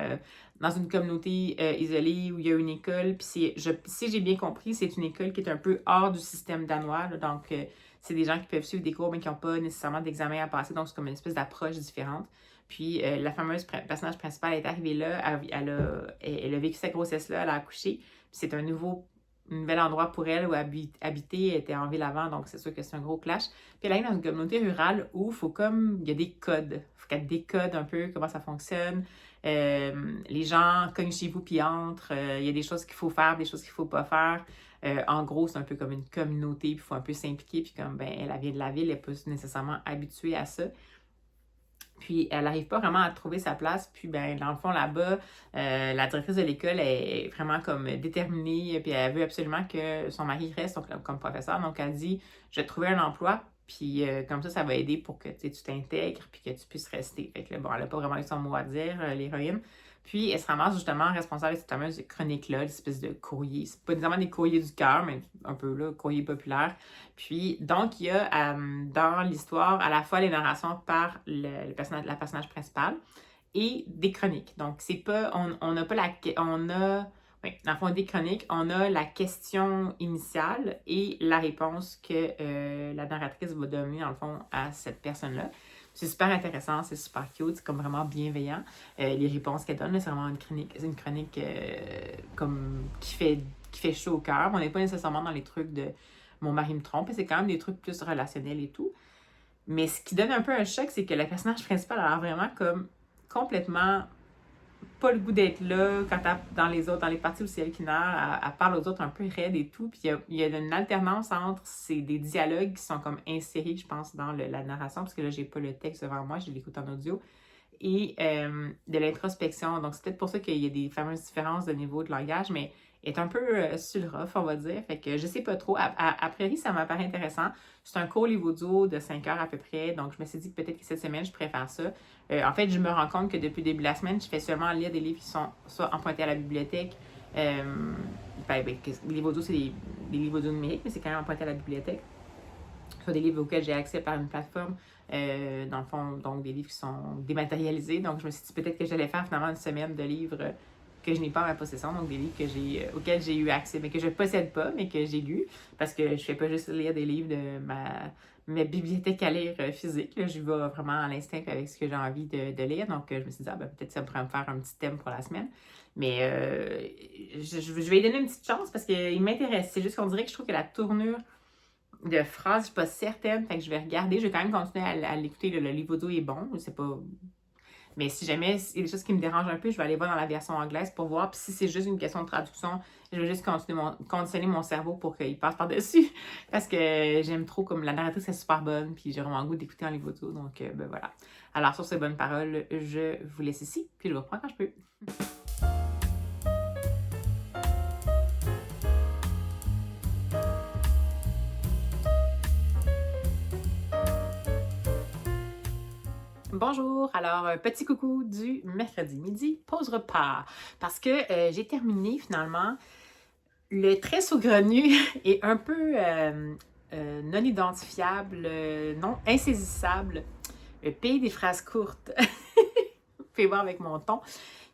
dans une communauté isolée où il y a une école, puis si j'ai bien compris, c'est une école qui est un peu hors du système danois, là, donc c'est des gens qui peuvent suivre des cours mais qui n'ont pas nécessairement d'examen à passer, donc c'est comme une espèce d'approche différente. Puis la fameuse personnage principale est arrivée là, elle a vécu cette grossesse-là, elle a accouché, puis c'est un nouvel endroit pour elle où habiter, elle était en ville avant, donc c'est sûr que c'est un gros clash. Puis elle arrive dans une communauté rurale où il y a des codes. Il faut qu'elle décode un peu comment ça fonctionne. Les gens cognent chez vous puis entrent. Il y a des choses qu'il faut faire, des choses qu'il ne faut pas faire. En gros, c'est un peu comme une communauté, puis il faut un peu s'impliquer. Puis comme elle vient de la ville, elle n'est pas nécessairement habituée à ça. Puis, elle n'arrive pas vraiment à trouver sa place. Puis, dans le fond, là-bas, la directrice de l'école est vraiment comme déterminée. Puis, elle veut absolument que son mari reste comme professeur. Donc, elle dit, je vais te trouver un emploi. Puis, comme ça va aider pour que tu t'intègres puis que tu puisses rester. Fait que là, bon, elle n'a pas vraiment eu son mot à dire, l'héroïne. Puis, elle se ramasse justement responsable de cette fameuse chronique-là, l'espèce de courrier. C'est pas nécessairement des courriers du cœur, mais un peu là, courrier populaire. Puis, donc, il y a dans l'histoire à la fois les narrations par la personnage principal et des chroniques. Donc, c'est pas, on n'a pas oui, dans le fond, des chroniques, on a la question initiale et la réponse que la narratrice va donner, dans le fond, à cette personne-là. C'est super intéressant, c'est super cute, c'est comme vraiment bienveillant. Les réponses qu'elle donne, c'est vraiment une chronique comme qui fait chaud au cœur. On n'est pas nécessairement dans les trucs de mon mari me trompe, c'est quand même des trucs plus relationnels et tout. Mais ce qui donne un peu un choc, c'est que le personnage principal a l'air vraiment comme complètement pas le goût d'être là quand dans les parties où c'est elle qui narre, elle parle aux autres un peu raide et tout. Puis il y a une alternance entre des dialogues qui sont comme insérés, je pense, dans la narration, parce que là, j'ai pas le texte devant moi, je l'écoute en audio, et de l'introspection. Donc, c'est peut-être pour ça qu'il y a des fameuses différences de niveau de langage, mais est un peu sur le rough, on va dire. Fait que je sais pas trop. A priori, ça m'apparaît intéressant. C'est un court livre audio de 5 heures à peu près. Donc, je me suis dit que peut-être que cette semaine, je préfère ça. En fait, je me rends compte que depuis le début de la semaine, je fais seulement lire des livres qui sont soit empruntés à la bibliothèque. Les livres audio, c'est des livres audio numériques, mais c'est quand même emprunté à la bibliothèque. Soit des livres auxquels j'ai accès par une plateforme. Dans le fond, donc des livres qui sont dématérialisés. Donc, je me suis dit peut-être que j'allais faire finalement une semaine de livres que je n'ai pas en ma possession, donc des livres auxquels j'ai eu accès, mais que je ne possède pas, mais que j'ai lus, parce que je ne fais pas juste lire des livres de ma bibliothèque à lire physique. Là, je vais vraiment à l'instinct avec ce que j'ai envie de lire. Donc, je me suis dit, peut-être ça pourrait me faire un petit thème pour la semaine. Mais je vais lui donner une petite chance parce qu'il m'intéresse. C'est juste qu'on dirait que je trouve que la tournure de phrases, je ne suis pas certaine, fait que je vais regarder. Je vais quand même continuer à l'écouter. Le livre audio est bon, c'est pas... Mais si jamais il y a des choses qui me dérangent un peu, je vais aller voir dans la version anglaise pour voir. Puis si c'est juste une question de traduction, je vais juste conditionner mon cerveau pour qu'il passe par-dessus. Parce que j'aime trop, comme la narratrice est super bonne, puis j'ai vraiment le goût d'écouter en livre audio. Donc, voilà. Alors, sur ces bonnes paroles, je vous laisse ici, puis je vous reprends quand je peux. Bonjour, alors petit coucou du mercredi midi, pause repas, parce que j'ai terminé finalement le très saugrenu et un peu non identifiable, non insaisissable, le pays des phrases courtes. Vous pouvez voir avec mon ton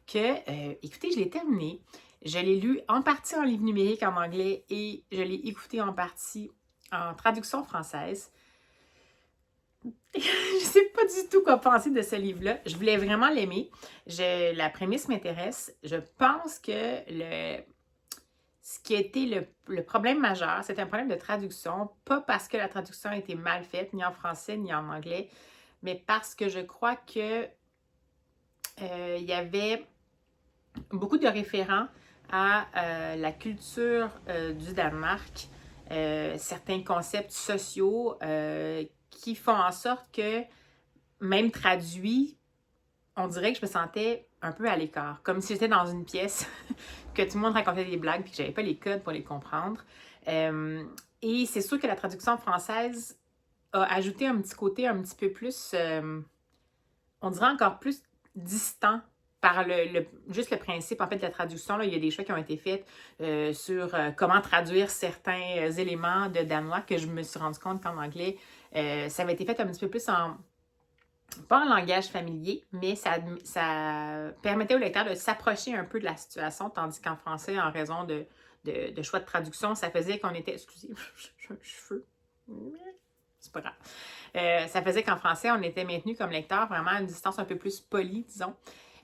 que, écoutez, je l'ai terminé, je l'ai lu en partie en livre numérique en anglais et je l'ai écouté en partie en traduction française. Je sais pas du tout quoi penser de ce livre-là. Je voulais vraiment l'aimer. La prémisse m'intéresse. Je pense que ce qui a été le problème majeur, c'est un problème de traduction. Pas parce que la traduction a été mal faite, ni en français, ni en anglais, mais parce que je crois que il y avait beaucoup de référents à la culture du Danemark certains concepts sociaux qui font en sorte que, même traduit, on dirait que je me sentais un peu à l'écart, comme si j'étais dans une pièce, que tout le monde racontait des blagues puis que j'avais pas les codes pour les comprendre. Et c'est sûr que la traduction française a ajouté un petit côté un petit peu plus, on dirait encore plus distant par juste le principe en fait de la traduction. Là, il y a des choix qui ont été faits sur comment traduire certains éléments de danois que je me suis rendu compte qu'en anglais, ça avait été fait un petit peu plus pas en langage familier, mais ça permettait au lecteur de s'approcher un peu de la situation, tandis qu'en français, en raison de choix de traduction, ça faisait qu'on était... Excusez, j'ai un cheveu. C'est pas grave. Ça faisait qu'en français, on était maintenu comme lecteur vraiment à une distance un peu plus polie, disons.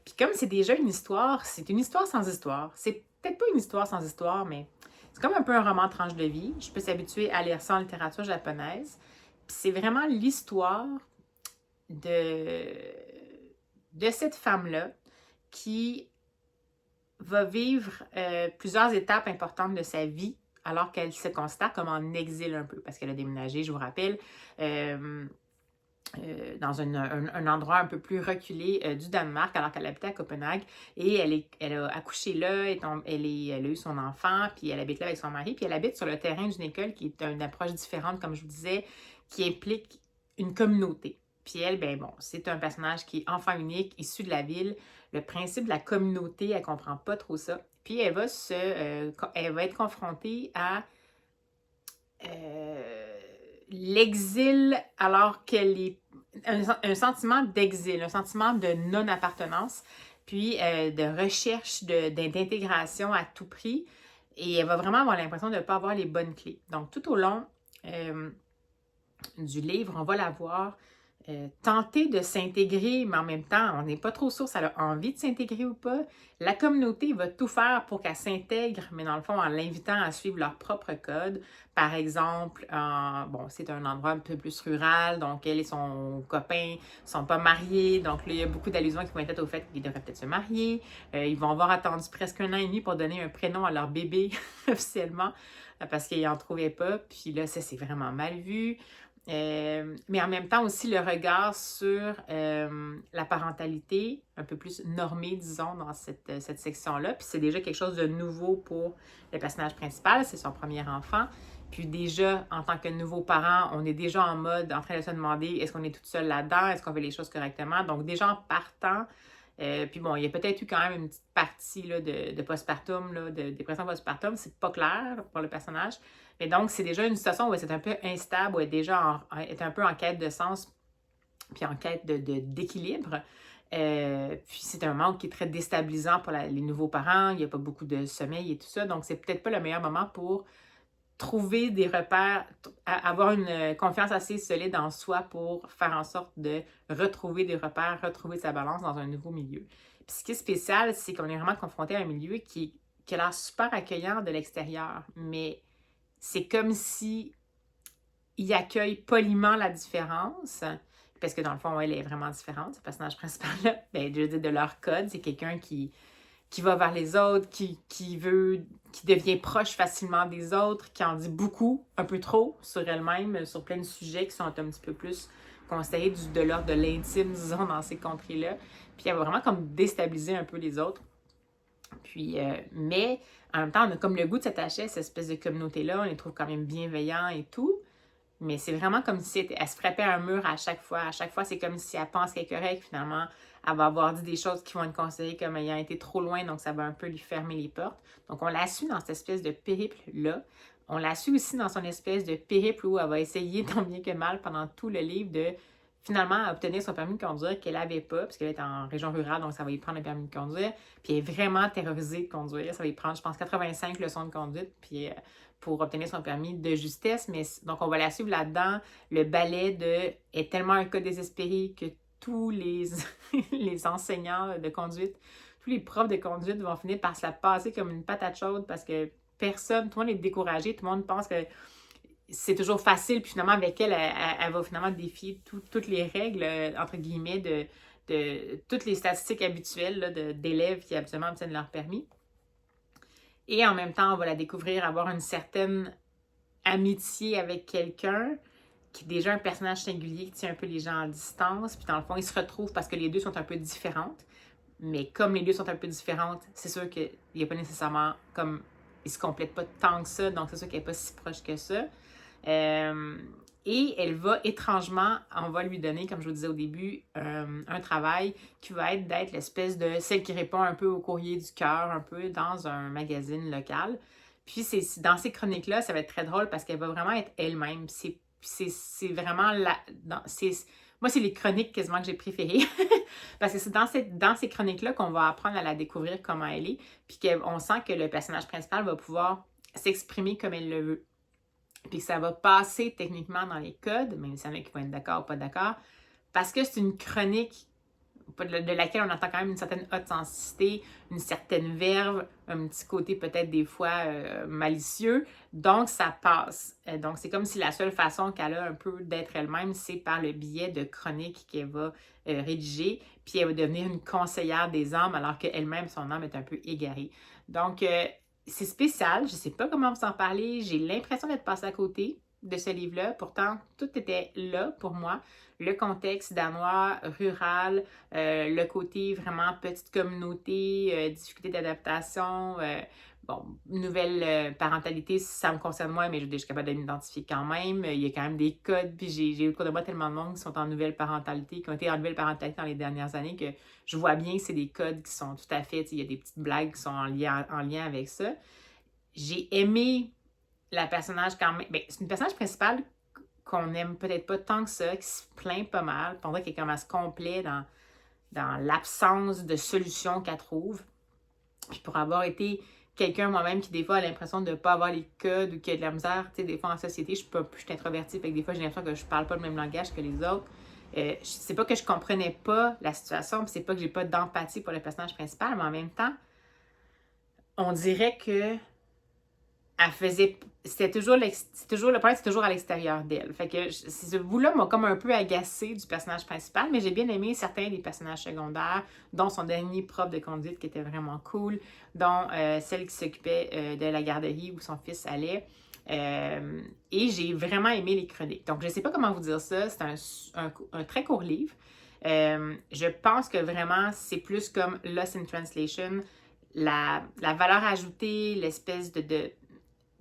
Puis comme c'est déjà une histoire, c'est une histoire sans histoire. C'est peut-être pas une histoire sans histoire, mais c'est comme un peu un roman tranche de vie. Je peux s'habituer à lire ça en littérature japonaise. Puis c'est vraiment l'histoire de cette femme-là qui va vivre plusieurs étapes importantes de sa vie alors qu'elle se constate comme en exil un peu, parce qu'elle a déménagé, je vous rappelle, dans un endroit un peu plus reculé du Danemark, alors qu'elle habitait à Copenhague, et elle a accouché là, elle a eu son enfant, puis elle habite là avec son mari, puis elle habite sur le terrain d'une école qui est une approche différente, comme je vous disais, qui implique une communauté. Puis elle, ben bon, c'est un personnage qui est enfant unique, issu de la ville. Le principe de la communauté, elle comprend pas trop ça. Puis elle va être confrontée à l'exil alors qu'elle est... Un sentiment d'exil, un sentiment de non-appartenance, puis de recherche d'intégration à tout prix. Et elle va vraiment avoir l'impression de ne pas avoir les bonnes clés. Donc, tout au long du livre, on va la voir tenter de s'intégrer, mais en même temps, on n'est pas trop sûr si elle a envie de s'intégrer ou pas. La communauté va tout faire pour qu'elle s'intègre, mais dans le fond, en l'invitant à suivre leur propre code. Par exemple, c'est un endroit un peu plus rural, donc elle et son copain ne sont pas mariés, donc là, il y a beaucoup d'allusions qui vont être faites au fait qu'ils devraient peut-être se marier. Ils vont avoir attendu presque 1 an et demi pour donner un prénom à leur bébé officiellement, parce qu'ils n'en trouvaient pas, puis là, ça, c'est vraiment mal vu. Mais en même temps aussi le regard sur la parentalité, un peu plus normée, disons, dans cette section-là. Puis c'est déjà quelque chose de nouveau pour le personnage principal, c'est son premier enfant. Puis déjà, en tant que nouveau parent, on est déjà en mode en train de se demander est-ce qu'on est toute seule là-dedans, est-ce qu'on fait les choses correctement. Donc déjà en partant, puis bon, il y a peut-être eu quand même une petite partie là, de postpartum, là, de dépression postpartum, c'est pas clair pour le personnage. Mais donc, c'est déjà une situation où elle est un peu instable, où elle est déjà est un peu en quête de sens, puis en quête d'équilibre. Puis c'est un manque qui est très déstabilisant pour les nouveaux parents. Il n'y a pas beaucoup de sommeil et tout ça. Donc, c'est peut-être pas le meilleur moment pour trouver des repères, avoir une confiance assez solide en soi pour faire en sorte de retrouver des repères, retrouver sa balance dans un nouveau milieu. Puis ce qui est spécial, c'est qu'on est vraiment confronté à un milieu qui a l'air super accueillant de l'extérieur, mais c'est comme si il accueille poliment la différence, parce que dans le fond, elle est vraiment différente, ce personnage principal-là. Ben, je veux dire, de leur code, c'est quelqu'un qui va vers les autres, qui devient proche facilement des autres, qui en dit beaucoup, un peu trop, sur elle-même, sur plein de sujets qui sont un petit peu plus considérés de l'ordre de l'intime, disons, dans ces contrées-là. Puis elle va vraiment comme déstabiliser un peu les autres. Puis, mais en même temps, on a comme le goût de s'attacher à cette espèce de communauté-là, on les trouve quand même bienveillants et tout. Mais c'est vraiment comme si elle se frappait un mur à chaque fois. À chaque fois, c'est comme si elle pense qu'elle est correcte. Finalement, elle va avoir dit des choses qui vont être considérées comme ayant été trop loin, donc ça va un peu lui fermer les portes. Donc, on la suit dans cette espèce de périple-là. On la suit aussi dans son espèce de périple où elle va essayer, tant bien que mal, pendant tout le livre, de finalement obtenir son permis de conduire qu'elle n'avait pas, parce qu'elle est en région rurale, donc ça va lui prendre le permis de conduire. Puis elle est vraiment terrorisée de conduire. Ça va lui prendre, je pense, 85 leçons de conduite. Puis pour obtenir son permis de justesse. Mais donc, on va la suivre là-dedans. Le ballet est tellement un cas désespéré que tous les enseignants de conduite, tous les profs de conduite vont finir par se la passer comme une patate chaude parce que personne, tout le monde est découragé, tout le monde pense que c'est toujours facile, puis finalement, avec elle va finalement défier toutes les règles, entre guillemets, de toutes les statistiques habituelles d'élèves qui habituellement obtiennent leur permis. Et en même temps, on va la découvrir avoir une certaine amitié avec quelqu'un qui est déjà un personnage singulier qui tient un peu les gens à distance, puis dans le fond, ils se retrouvent parce que les deux sont un peu différentes. Mais comme les deux sont un peu différentes, c'est sûr qu'il n'y a pas nécessairement comme. Ils se complètent pas tant que ça, donc c'est sûr qu'elle n'est pas si proche que ça. Et elle va étrangement, on va lui donner, comme je vous disais au début, un travail qui va être d'être l'espèce de celle qui répond un peu au courrier du cœur, un peu dans un magazine local. Puis dans ces chroniques-là, ça va être très drôle parce qu'elle va vraiment être elle-même. C'est vraiment moi, c'est les chroniques quasiment que j'ai préférées. Parce que c'est dans ces chroniques-là qu'on va apprendre à la découvrir comment elle est. Puis qu'on sent que le personnage principal va pouvoir s'exprimer comme elle le veut. Puis que ça va passer techniquement dans les codes, même s'il y en a qui vont être d'accord ou pas d'accord, parce que c'est une chronique de laquelle on entend quand même une certaine haute sensibilité, une certaine verve, un petit côté peut-être des fois malicieux. Donc, ça passe. Donc, c'est comme si la seule façon qu'elle a un peu d'être elle-même, c'est par le biais de chroniques qu'elle va rédiger. Puis, elle va devenir une conseillère des âmes, alors qu'elle-même, son âme est un peu égarée. Donc, c'est spécial. Je ne sais pas comment vous en parler. J'ai l'impression d'être passée à côté de ce livre-là. Pourtant, tout était là pour moi. Le contexte danois, rural, le côté vraiment petite communauté, difficulté d'adaptation, bon, nouvelle parentalité, ça me concerne moi, mais je suis capable de m'identifier quand même. Il y a quand même des codes, puis j'ai eu autour de moi tellement de monde qui sont en nouvelle parentalité, qui ont été en nouvelle parentalité dans les dernières années, que je vois bien que c'est des codes qui sont tout à fait, il y a des petites blagues qui sont en lien avec ça. J'ai aimé la personnage quand même. Ben, c'est une personnage principale qu'on aime peut-être pas tant que ça, qui se plaint pas mal. On dirait qu'elle est comme à se complet dans l'absence de solution qu'elle trouve. Puis pour avoir été quelqu'un moi-même qui des fois a l'impression de ne pas avoir les codes ou qui a de la misère, tu sais, des fois en société, je suis introvertie, fait que des fois j'ai l'impression que je parle pas le même langage que les autres. C'est pas que je comprenais pas la situation, puis c'est pas que j'ai pas d'empathie pour le personnage principal, mais en même temps, on dirait que elle faisait. Le problème, c'est toujours à l'extérieur d'elle. Fait que ce bout-là m'a comme un peu agacée du personnage principal, mais j'ai bien aimé certains des personnages secondaires, dont son dernier prof de conduite qui était vraiment cool, dont celle qui s'occupait de la garderie où son fils allait. Et j'ai vraiment aimé les chroniques. Donc, je ne sais pas comment vous dire ça. C'est un très court livre. Je pense que vraiment, c'est plus comme Lost in Translation. La valeur ajoutée, l'espèce de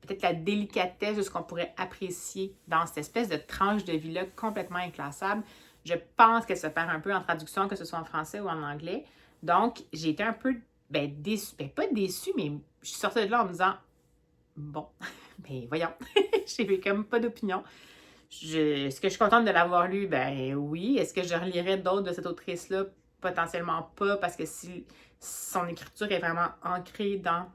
peut-être la délicatesse de ce qu'on pourrait apprécier dans cette espèce de tranche de vie-là complètement inclassable. Je pense qu'elle se perd un peu en traduction, que ce soit en français ou en anglais. Donc, j'ai été un peu déçue. Pas déçue, mais je suis sortie de là en me disant bon, voyons, j'ai comme pas d'opinion. Est-ce que je suis contente de l'avoir lu? Ben oui. Est-ce que je relirais d'autres de cette autrice-là? Potentiellement pas, parce que si son écriture est vraiment ancrée dans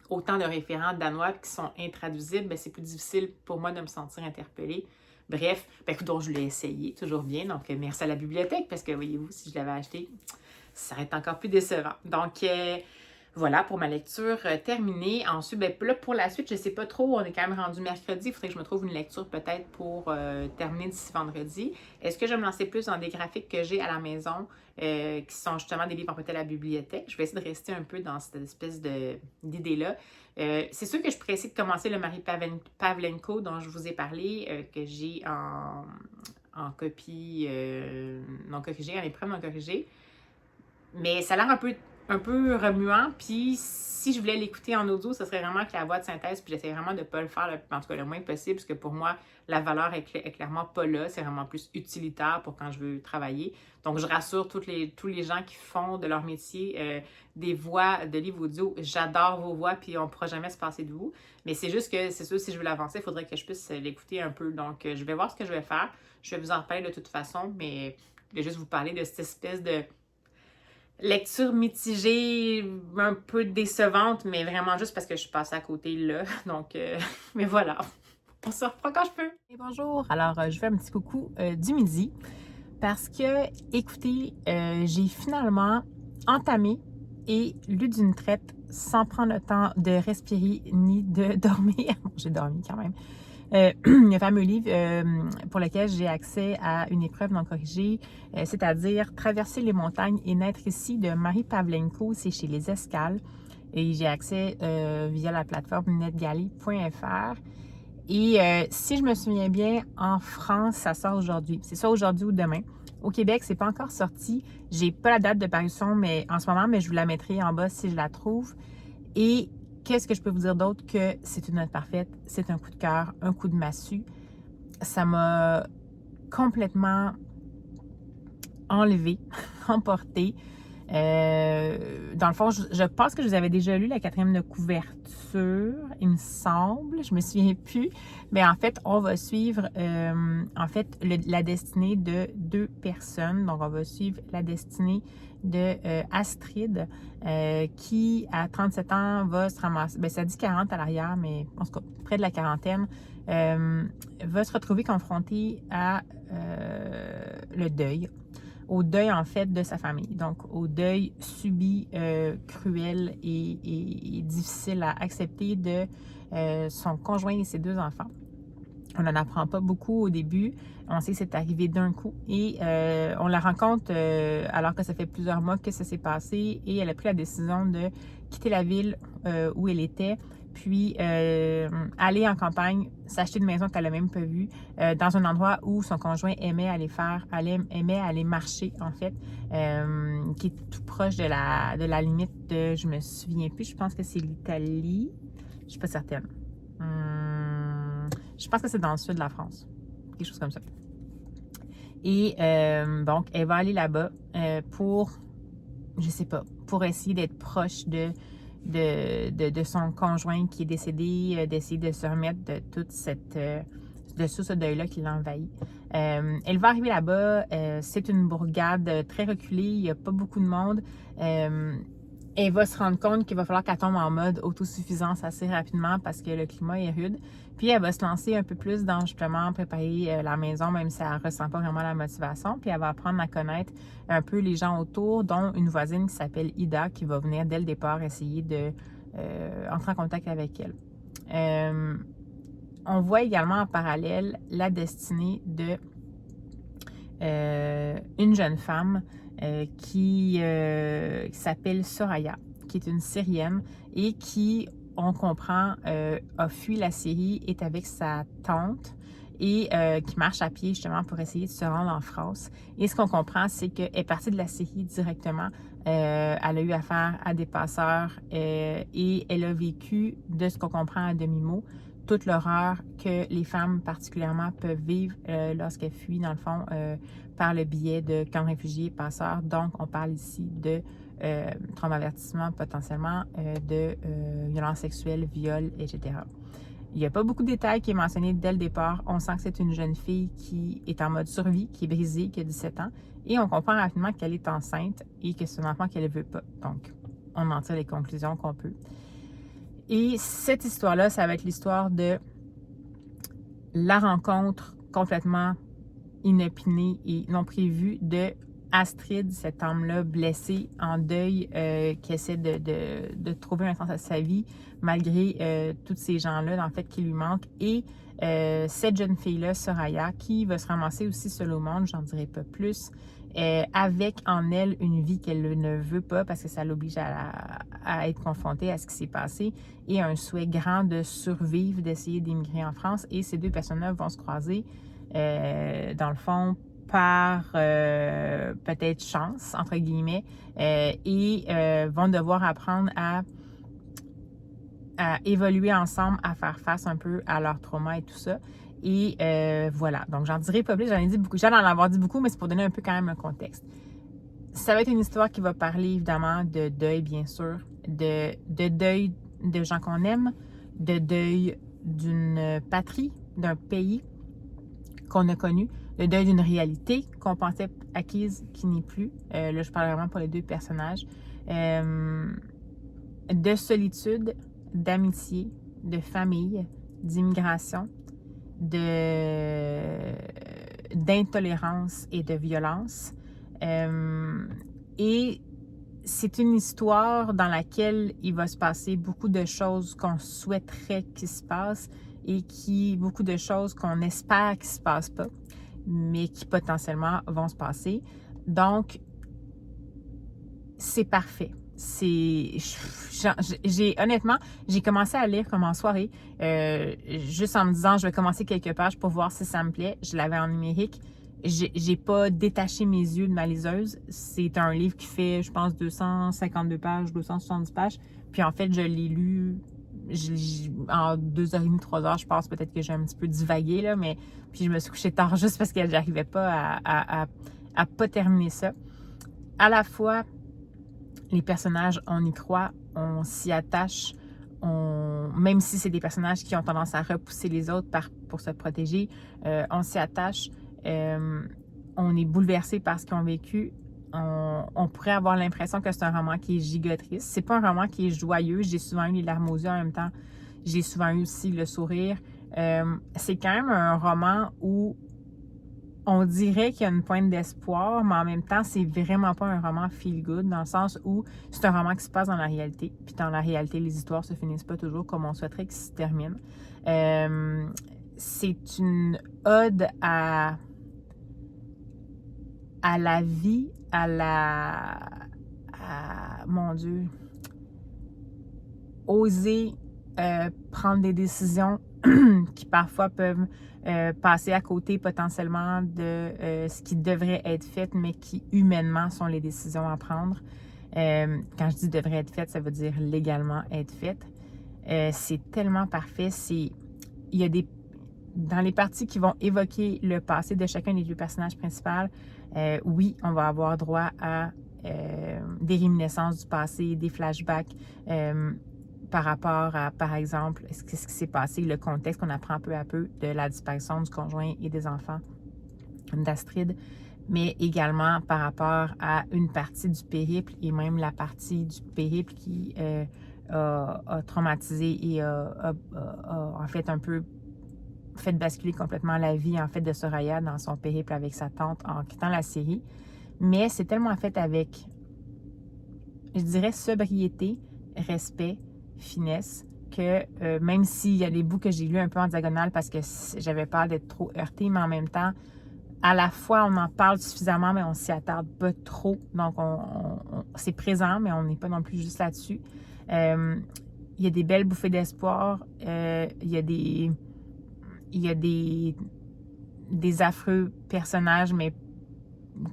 autant de référents danois qui sont intraduisibles, c'est plus difficile pour moi de me sentir interpellée. Bref, donc je l'ai essayé, toujours bien. Donc, merci à la bibliothèque, parce que, voyez-vous, si je l'avais acheté, ça aurait été encore plus décevant. Donc, voilà pour ma lecture terminée. Ensuite, là, pour la suite, je ne sais pas trop, on est quand même rendu mercredi. Il faudrait que je me trouve une lecture peut-être pour terminer d'ici vendredi. Est-ce que je vais me lancer plus dans des graphiques que j'ai à la maison, qui sont justement des livres empruntés à la bibliothèque? Je vais essayer de rester un peu dans cette espèce d'idée-là. C'est sûr que je pourrais essayer de commencer le Marie Pavlenko dont je vous ai parlé, que j'ai en copie non corrigée, en épreuve non corrigée. Mais ça a l'air un peu remuant, puis si je voulais l'écouter en audio, ce serait vraiment que la voix de synthèse, puis j'essaie vraiment de ne pas le faire, en tout cas le moins possible, parce que pour moi, la valeur est clairement pas là, c'est vraiment plus utilitaire pour quand je veux travailler. Donc, je rassure tous les gens qui font de leur métier des voix de livres audio. J'adore vos voix, puis on ne pourra jamais se passer de vous. Mais c'est juste que, c'est sûr, si je veux l'avancer, il faudrait que je puisse l'écouter un peu. Donc, je vais voir ce que je vais faire. Je vais vous en reparler de toute façon, mais je vais juste vous parler de cette espèce de lecture mitigée, un peu décevante, mais vraiment juste parce que je suis passée à côté là. Donc, mais voilà, on se reprend quand je peux. Et bonjour, alors je fais un petit coucou du midi parce que, écoutez, j'ai finalement entamé et lu d'une traite sans prendre le temps de respirer ni de dormir. Bon, j'ai dormi quand même. Le fameux livre pour lequel j'ai accès à une épreuve non corrigée, c'est-à-dire Traverser les montagnes et naître ici de Marie Pavlenko, c'est chez Les Escales et j'ai accès via la plateforme netgali.fr Et si je me souviens bien, en France, ça sort aujourd'hui. C'est soit aujourd'hui ou demain. Au Québec, c'est pas encore sorti. J'ai pas la date de parution mais en ce moment, mais je vous la mettrai en bas si je la trouve. Et qu'est-ce que je peux vous dire d'autre que c'est une note parfaite, c'est un coup de cœur, un coup de massue. Ça m'a complètement enlevée, emportée. Dans le fond, je pense que je vous avais déjà lu la 4e de couverture, il me semble, je me souviens plus. Mais en fait, on va suivre la destinée de 2 personnes. Donc, on va suivre la destinée de Astrid, qui, à 37 ans, va se ramasser, ça dit 40 à l'arrière, mais en tout cas, près de la quarantaine, va se retrouver confrontée à le deuil. Au deuil, en fait, de sa famille. Donc, au deuil subi, cruel et difficile à accepter de son conjoint et ses 2 enfants. On n'en apprend pas beaucoup au début. On sait que c'est arrivé d'un coup. Et on la rencontre alors que ça fait plusieurs mois que ça s'est passé. Et elle a pris la décision de quitter la ville où elle était, puis aller en campagne, s'acheter une maison qu'elle n'a même pas vue, dans un endroit où son conjoint aimait aller marcher, en fait, qui est tout proche de la limite de, je me souviens plus, je pense que c'est l'Italie. Je ne suis pas certaine. Je pense que c'est dans le sud de la France. Quelque chose comme ça. Et donc, elle va aller là-bas pour, je sais pas, pour essayer d'être proche de son conjoint qui est décédé, d'essayer de se remettre de toute de tout ce deuil-là qui l'envahit. Elle va arriver là-bas, c'est une bourgade très reculée, il n'y a pas beaucoup de monde. Elle va se rendre compte qu'il va falloir qu'elle tombe en mode autosuffisance assez rapidement parce que le climat est rude. Puis elle va se lancer un peu plus dans justement préparer la maison, même si elle ne ressent pas vraiment la motivation. Puis elle va apprendre à connaître un peu les gens autour, dont une voisine qui s'appelle Ida, qui va venir dès le départ essayer de entrer en contact avec elle. On voit également en parallèle la destinée de une jeune femme qui s'appelle Soraya, qui est une Syrienne et qui, on comprend, a fui la Syrie, est avec sa tante et qui marche à pied justement pour essayer de se rendre en France. Et ce qu'on comprend, c'est qu'elle est partie de la Syrie directement. Elle a eu affaire à des passeurs et elle a vécu, de ce qu'on comprend à demi-mot, toute l'horreur que les femmes particulièrement peuvent vivre lorsqu'elles fuient, dans le fond, par le biais de camps de réfugiés passeurs. Donc, on parle ici de traumatisme potentiellement, de violences sexuelles, viols, etc. Il n'y a pas beaucoup de détails qui est mentionné dès le départ. On sent que c'est une jeune fille qui est en mode survie, qui est brisée, qui a 17 ans. Et on comprend rapidement qu'elle est enceinte et que c'est un enfant qu'elle ne veut pas. Donc, on en tire les conclusions qu'on peut. Et cette histoire-là, ça va être l'histoire de la rencontre complètement inopinée et non prévue de Astrid, cette âme-là blessée, en deuil, qui essaie de trouver un sens à sa vie, malgré tous ces gens-là, en fait, qui lui manquent. Et cette jeune fille-là, Soraya, qui va se ramasser aussi seule au monde, j'en dirai pas plus, avec en elle une vie qu'elle ne veut pas parce que ça l'oblige à être confrontée à ce qui s'est passé et un souhait grand de survivre, d'essayer d'émigrer en France. Et ces 2 personnes-là vont se croiser, dans le fond, par peut-être chance, entre guillemets, et vont devoir apprendre à évoluer ensemble, à faire face un peu à leur trauma et tout ça. Et voilà, donc j'en dirai pas plus, j'en ai dit beaucoup, j'en avoir dit beaucoup, mais c'est pour donner un peu quand même un contexte. Ça va être une histoire qui va parler évidemment de deuil, bien sûr, de deuil de gens qu'on aime, de deuil d'une patrie, d'un pays qu'on a connu, le deuil d'une réalité qu'on pensait acquise qui n'est plus. Là, je parle vraiment pour les 2 personnages. De solitude, d'amitié, de famille, d'immigration, d'intolérance et de violence. Et c'est une histoire dans laquelle il va se passer beaucoup de choses qu'on souhaiterait qu'il se passe et beaucoup de choses qu'on espère qu'il ne se passe pas, mais qui potentiellement vont se passer. Donc, c'est parfait. honnêtement, j'ai commencé à lire comme en soirée, juste en me disant, je vais commencer quelques pages pour voir si ça me plaît. Je l'avais en numérique. J'ai pas détaché mes yeux de ma liseuse. C'est un livre qui fait, je pense, 252 pages, 270 pages. Puis en fait, je l'ai lu en 2h30, 3h. Je pense peut-être que j'ai un petit peu divagué, là, mais puis je me suis couchée tard juste parce que j'arrivais pas à pas terminer ça. À la fois, les personnages, on y croit, on s'y attache, même si c'est des personnages qui ont tendance à repousser les autres pour se protéger, on s'y attache, on est bouleversé par ce qu'ils ont vécu. On pourrait avoir l'impression que c'est un roman qui est giga triste. C'est pas un roman qui est joyeux. J'ai souvent eu les larmes aux yeux en même temps. J'ai souvent eu aussi le sourire. C'est quand même un roman où on dirait qu'il y a une pointe d'espoir, mais en même temps, c'est vraiment pas un roman feel-good, dans le sens où c'est un roman qui se passe dans la réalité. Puis dans la réalité, les histoires se finissent pas toujours comme on souhaiterait qu'ils se terminent. C'est une ode à la vie, mon Dieu, oser prendre des décisions qui parfois peuvent passer à côté potentiellement de ce qui devrait être fait, mais qui humainement sont les décisions à prendre. Quand je dis devrait être fait, ça veut dire légalement être fait. C'est tellement parfait. Il y a dans les parties qui vont évoquer le passé de chacun des deux personnages principaux, oui, on va avoir droit à des réminiscences du passé, des flashbacks par rapport à, par exemple, ce qui s'est passé, le contexte qu'on apprend peu à peu de la disparition du conjoint et des enfants d'Astrid, mais également par rapport à une partie du périple et même la partie du périple qui a traumatisé et a en fait un peu fait basculer complètement la vie en fait de Soraya dans son périple avec sa tante en quittant la série. Mais c'est tellement fait avec, je dirais, sobriété, respect, finesse, que même s'il y a des bouts que j'ai lus un peu en diagonale parce que j'avais peur d'être trop heurtée, mais en même temps, à la fois, on en parle suffisamment, mais on s'y attarde pas trop. Donc, c'est présent, mais on n'est pas non plus juste là-dessus. Il y a des belles bouffées d'espoir. Il y a des affreux personnages, mais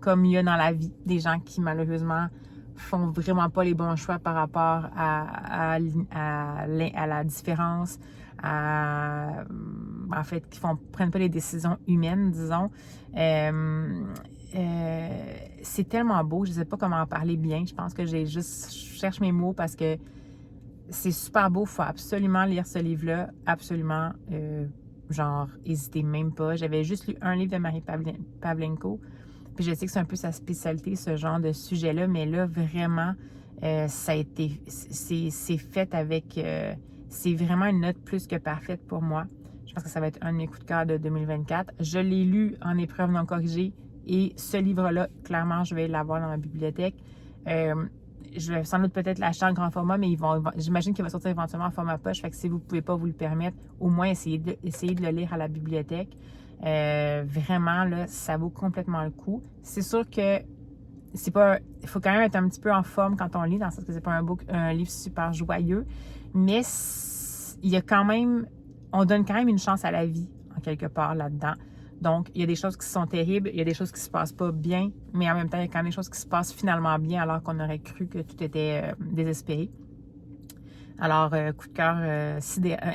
comme il y a dans la vie, des gens qui malheureusement font vraiment pas les bons choix par rapport à la différence, en fait, qui prennent pas les décisions humaines, disons. C'est tellement beau, je sais pas comment en parler bien. Je pense que je cherche mes mots parce que c'est super beau. Il faut absolument lire ce livre-là, absolument. Genre, n'hésitez même pas. J'avais juste lu un livre de Marie Pavlenko. Puis je sais que c'est un peu sa spécialité, ce genre de sujet-là, mais là, vraiment, ça a été... C'est fait avec... c'est vraiment une note plus que parfaite pour moi. Je pense que ça va être un de mes coups de cœur de 2024. Je l'ai lu en épreuve non corrigée et ce livre-là, clairement, je vais l'avoir dans ma bibliothèque. Je vais sans doute peut-être l'acheter en grand format, mais j'imagine qu'il va sortir éventuellement en format poche. Fait que si vous ne pouvez pas vous le permettre, au moins essayez de le lire à la bibliothèque. Vraiment, là, ça vaut complètement le coup. C'est sûr que c'est pas... Il faut quand même être un petit peu en forme quand on lit, dans le sens que c'est pas un livre super joyeux, mais il y a quand même... On donne quand même une chance à la vie, en quelque part, là-dedans. Donc, il y a des choses qui sont terribles, il y a des choses qui se passent pas bien, mais en même temps, il y a quand même des choses qui se passent finalement bien, alors qu'on aurait cru que tout était désespéré. Alors, coup de cœur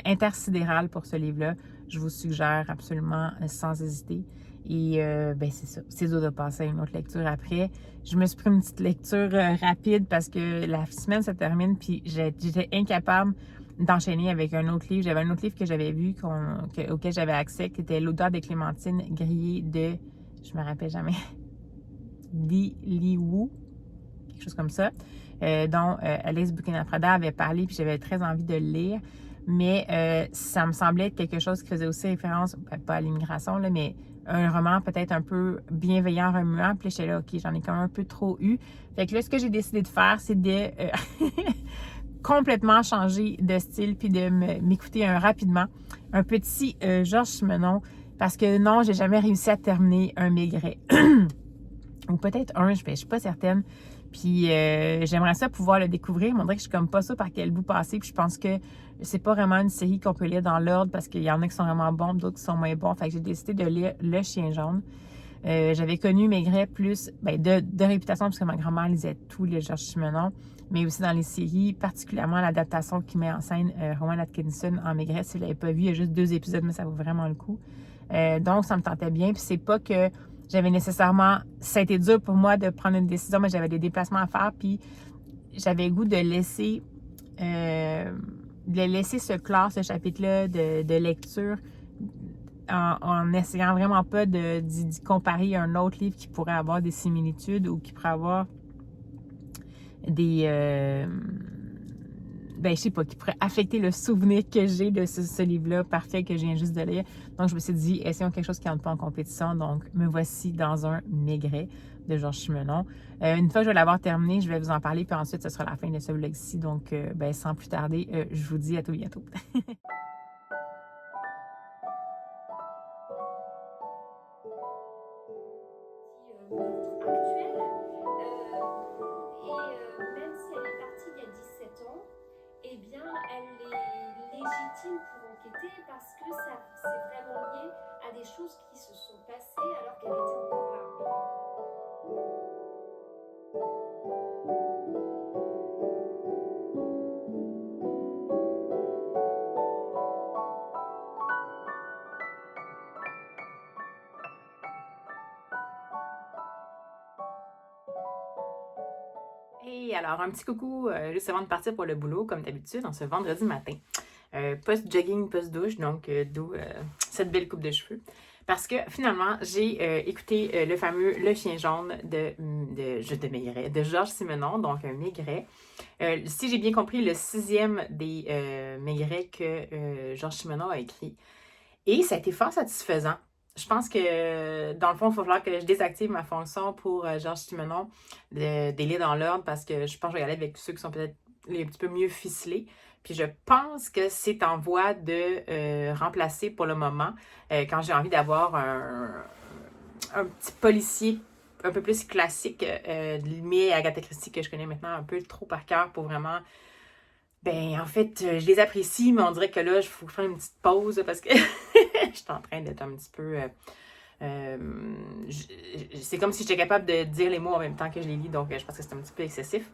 intersidéral pour ce livre-là. Je vous suggère absolument sans hésiter. Et ben c'est ça. C'est dur de passer à une autre lecture après. Je me suis pris une petite lecture rapide parce que la semaine se termine, puis j'étais incapable d'enchaîner avec un autre livre. J'avais un autre livre que j'avais vu, auquel j'avais accès, qui était L'odeur des clémentines grillées de, je me rappelle jamais, Li Wu, quelque chose comme ça, dont Alex Bouquet-Prada avait parlé, puis j'avais très envie de le lire. Mais ça me semblait être quelque chose qui faisait aussi référence, pas à l'immigration, là, mais un roman peut-être un peu bienveillant, remuant. Puis j'étais là, OK, j'en ai quand même un peu trop eu. Fait que là, ce que j'ai décidé de faire, c'est de complètement changer de style puis de m'écouter rapidement un petit Georges Simenon, parce que non, j'ai jamais réussi à terminer un Maigret. Ou peut-être un, je ne suis pas certaine. Puis j'aimerais ça pouvoir le découvrir, mais on dirait que je suis comme pas sûre par quel bout passer. Puis je pense que c'est pas vraiment une série qu'on peut lire dans l'ordre parce qu'il y en a qui sont vraiment bons, d'autres qui sont moins bons. Fait que j'ai décidé de lire Le Chien jaune. J'avais connu Maigret plus de réputation parce que ma grand-mère lisait tous les Georges Simenon, mais aussi dans les séries, particulièrement l'adaptation qui met en scène Rowan Atkinson en Maigret. Si vous ne l'avez pas vu, il y a juste 2 épisodes, mais ça vaut vraiment le coup. Donc, ça me tentait bien. Puis c'est pas que j'avais nécessairement... Ça a été dur pour moi de prendre une décision, mais j'avais des déplacements à faire, puis j'avais le goût de laisser... ce clore, ce chapitre-là de lecture en essayant vraiment pas d'y comparer à un autre livre qui pourrait avoir des similitudes ou qui pourrait avoir des... je sais pas, qui pourrait affecter le souvenir que j'ai de ce livre-là parfait que je viens juste de lire. Donc, je me suis dit, essayons quelque chose qui n'entre pas en compétition. Donc, me voici dans un Maigret de Georges Simenon. Une fois que je vais l'avoir terminé, je vais vous en parler, puis ensuite, ce sera la fin de ce vlog-ci. Donc, sans plus tarder, je vous dis à tout bientôt. Meurtre actuel. Même si elle est partie il y a 17 ans, eh bien, elle est légitime pour enquêter parce que ça c'est vraiment lié à des choses qui se sont passées alors qu'elle était encore là. Hey, alors un petit coucou juste avant de partir pour le boulot, comme d'habitude, en ce vendredi matin. Post-jogging, post-douche, donc d'où cette belle coupe de cheveux. Parce que finalement, j'ai écouté le fameux Le Chien jaune de Maigret, de Georges Simenon, donc un Maigret. Si j'ai bien compris, le 6e des Maigrets que Georges Simenon a écrit. Et ça a été fort satisfaisant. Je pense que, dans le fond, il va falloir que je désactive ma fonction pour Georges Simenon des lire dans l'ordre parce que je pense que je vais y aller avec ceux qui sont peut-être un petit peu mieux ficelés. Puis je pense que c'est en voie de remplacer pour le moment quand j'ai envie d'avoir un petit policier un peu plus classique, lié à Agatha Christie que je connais maintenant un peu trop par cœur pour vraiment... Ben, en fait, je les apprécie, mais on dirait que là, il faut faire une petite pause parce que je suis en train d'être un petit peu... c'est comme si j'étais capable de dire les mots en même temps que je les lis, donc je pense que c'est un petit peu excessif.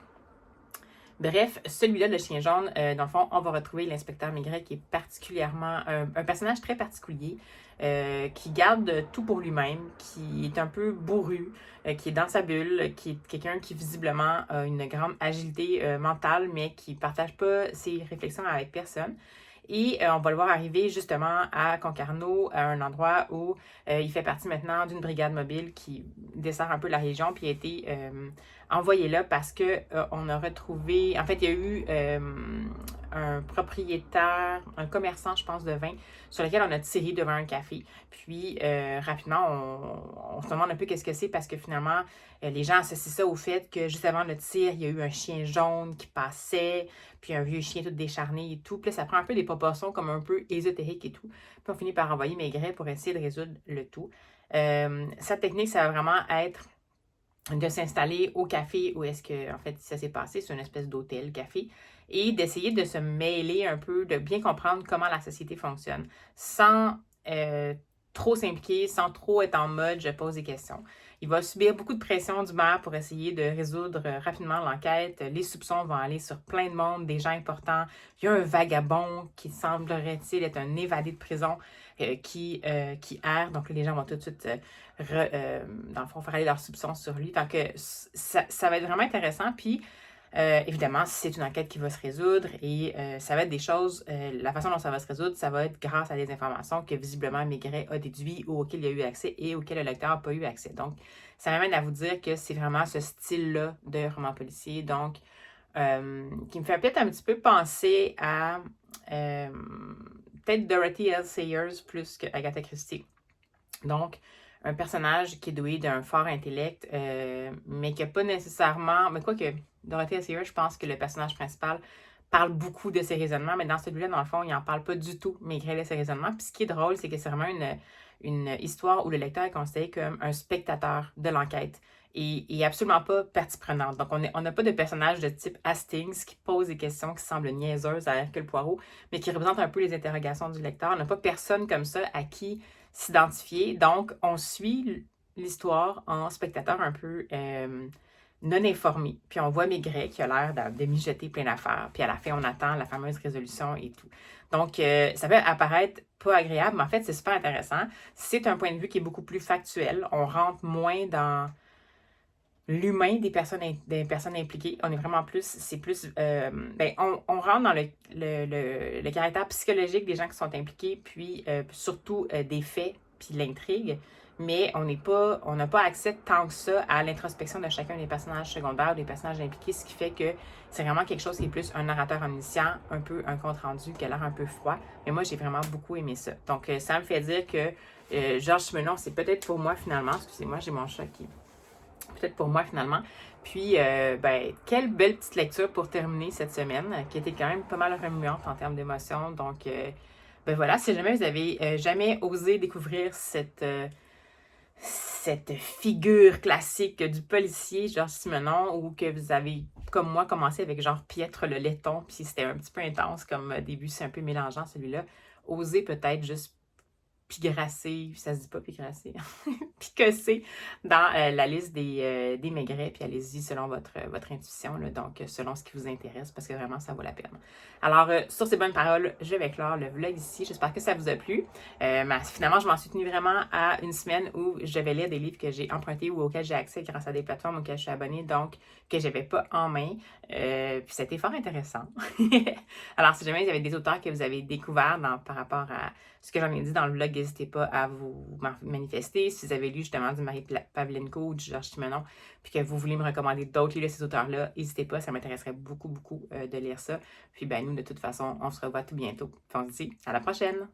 Bref, celui-là, le chien jaune, dans le fond, on va retrouver l'inspecteur Maigret qui est particulièrement un personnage très particulier, qui garde tout pour lui-même, qui est un peu bourru, qui est dans sa bulle, qui est quelqu'un qui visiblement a une grande agilité mentale, mais qui ne partage pas ses réflexions avec personne. Et on va le voir arriver justement à Concarneau, à un endroit où il fait partie maintenant d'une brigade mobile qui dessert un peu la région, puis a été envoyé là parce que on a retrouvé... En fait, il y a eu un propriétaire, un commerçant, je pense, de vin, sur lequel on a tiré devant un café. Puis, rapidement, on se demande un peu qu'est-ce que c'est parce que finalement, les gens associent ça au fait que juste avant le tir, il y a eu un chien jaune qui passait, puis un vieux chien tout décharné et tout. Puis là, ça prend un peu des proportions comme un peu ésotériques et tout. Puis on finit par envoyer Maigret pour essayer de résoudre le tout. Sa technique, ça va vraiment être de s'installer au café où est-ce que, en fait, ça s'est passé. C'est une espèce d'hôtel, café. Et d'essayer de se mêler un peu, de bien comprendre comment la société fonctionne, sans trop s'impliquer, sans trop être en mode « je pose des questions ». Il va subir beaucoup de pression du maire pour essayer de résoudre rapidement l'enquête. Les soupçons vont aller sur plein de monde, des gens importants. Il y a un vagabond qui semblerait-il être un évadé de prison qui erre. Donc, les gens vont tout de suite, dans le fond, faire aller leurs soupçons sur lui. Donc, ça va être vraiment intéressant. Puis, évidemment, c'est une enquête qui va se résoudre et ça va être des choses, la façon dont ça va se résoudre, ça va être grâce à des informations que visiblement Maigret a déduit ou auxquelles il a eu accès et auxquelles le lecteur n'a pas eu accès. Donc, ça m'amène à vous dire que c'est vraiment ce style-là de roman policier, donc qui me fait peut-être un petit peu penser à peut-être Dorothy L. Sayers plus que Agatha Christie. Donc, un personnage qui est doué d'un fort intellect, mais qui n'a pas nécessairement... Mais quoique, Dorothée Sayers, je pense que le personnage principal parle beaucoup de ses raisonnements, mais dans celui-là, dans le fond, il n'en parle pas du tout, mais il crée ses raisonnements. Puis ce qui est drôle, c'est que c'est vraiment une histoire où le lecteur est considéré comme un spectateur de l'enquête et absolument pas partie prenante. Donc, on n'a pas de personnage de type Hastings qui pose des questions qui semblent niaiseuses à Hercule Poirot, mais qui représentent un peu les interrogations du lecteur. On n'a pas personne comme ça à qui s'identifier. Donc, on suit l'histoire en spectateur un peu non informé. Puis on voit Maigret qui a l'air de mijoter plein d'affaires. Puis à la fin, on attend la fameuse résolution et tout. Donc, ça peut apparaître pas agréable, mais en fait, c'est super intéressant. C'est un point de vue qui est beaucoup plus factuel. On rentre moins dans l'humain des personnes impliquées. On est vraiment plus, c'est plus, on rentre dans le caractère psychologique des gens qui sont impliqués, puis surtout des faits, puis l'intrigue, mais on n'a pas accès tant que ça à l'introspection de chacun des personnages secondaires, des personnages impliqués, ce qui fait que c'est vraiment quelque chose qui est plus un narrateur omniscient, un peu un compte-rendu qui a l'air un peu froid, mais moi j'ai vraiment beaucoup aimé ça. Donc ça me fait dire que Georges Simenon, c'est peut-être pour moi finalement, excusez-moi, j'ai mon chat qui peut-être pour moi finalement. Puis, quelle belle petite lecture pour terminer cette semaine, qui était quand même pas mal remuante en termes d'émotions. Donc, voilà, si jamais vous avez jamais osé découvrir cette figure classique du policier, Georges Simenon, ou que vous avez, comme moi, commencé avec genre Piètre le laiton, puis c'était un petit peu intense comme début, c'est un peu mélangeant celui-là, osez peut-être juste pigrasser, ça se dit pas pigrasser, picosser dans la liste des Maigrets, puis allez-y selon votre intuition, là, donc selon ce qui vous intéresse, parce que vraiment, ça vaut la peine. Alors, sur ces bonnes paroles, je vais clore le vlog ici. J'espère que ça vous a plu. Finalement, je m'en suis tenue vraiment à une semaine où je vais lire des livres que j'ai empruntés ou auxquels j'ai accès grâce à des plateformes auxquelles je suis abonnée, donc que je n'avais pas en main. Puis c'était fort intéressant. Alors, si jamais il y avait des auteurs que vous avez découverts par rapport à ce que j'en ai dit dans le vlog, n'hésitez pas à vous manifester. Si vous avez lu justement du Marie Pavlenko ou du Georges Simenon, puis que vous voulez me recommander d'autres livres de ces auteurs-là, n'hésitez pas, ça m'intéresserait beaucoup, beaucoup de lire ça. Puis nous, de toute façon, on se revoit tout bientôt. Puis on se dit à la prochaine!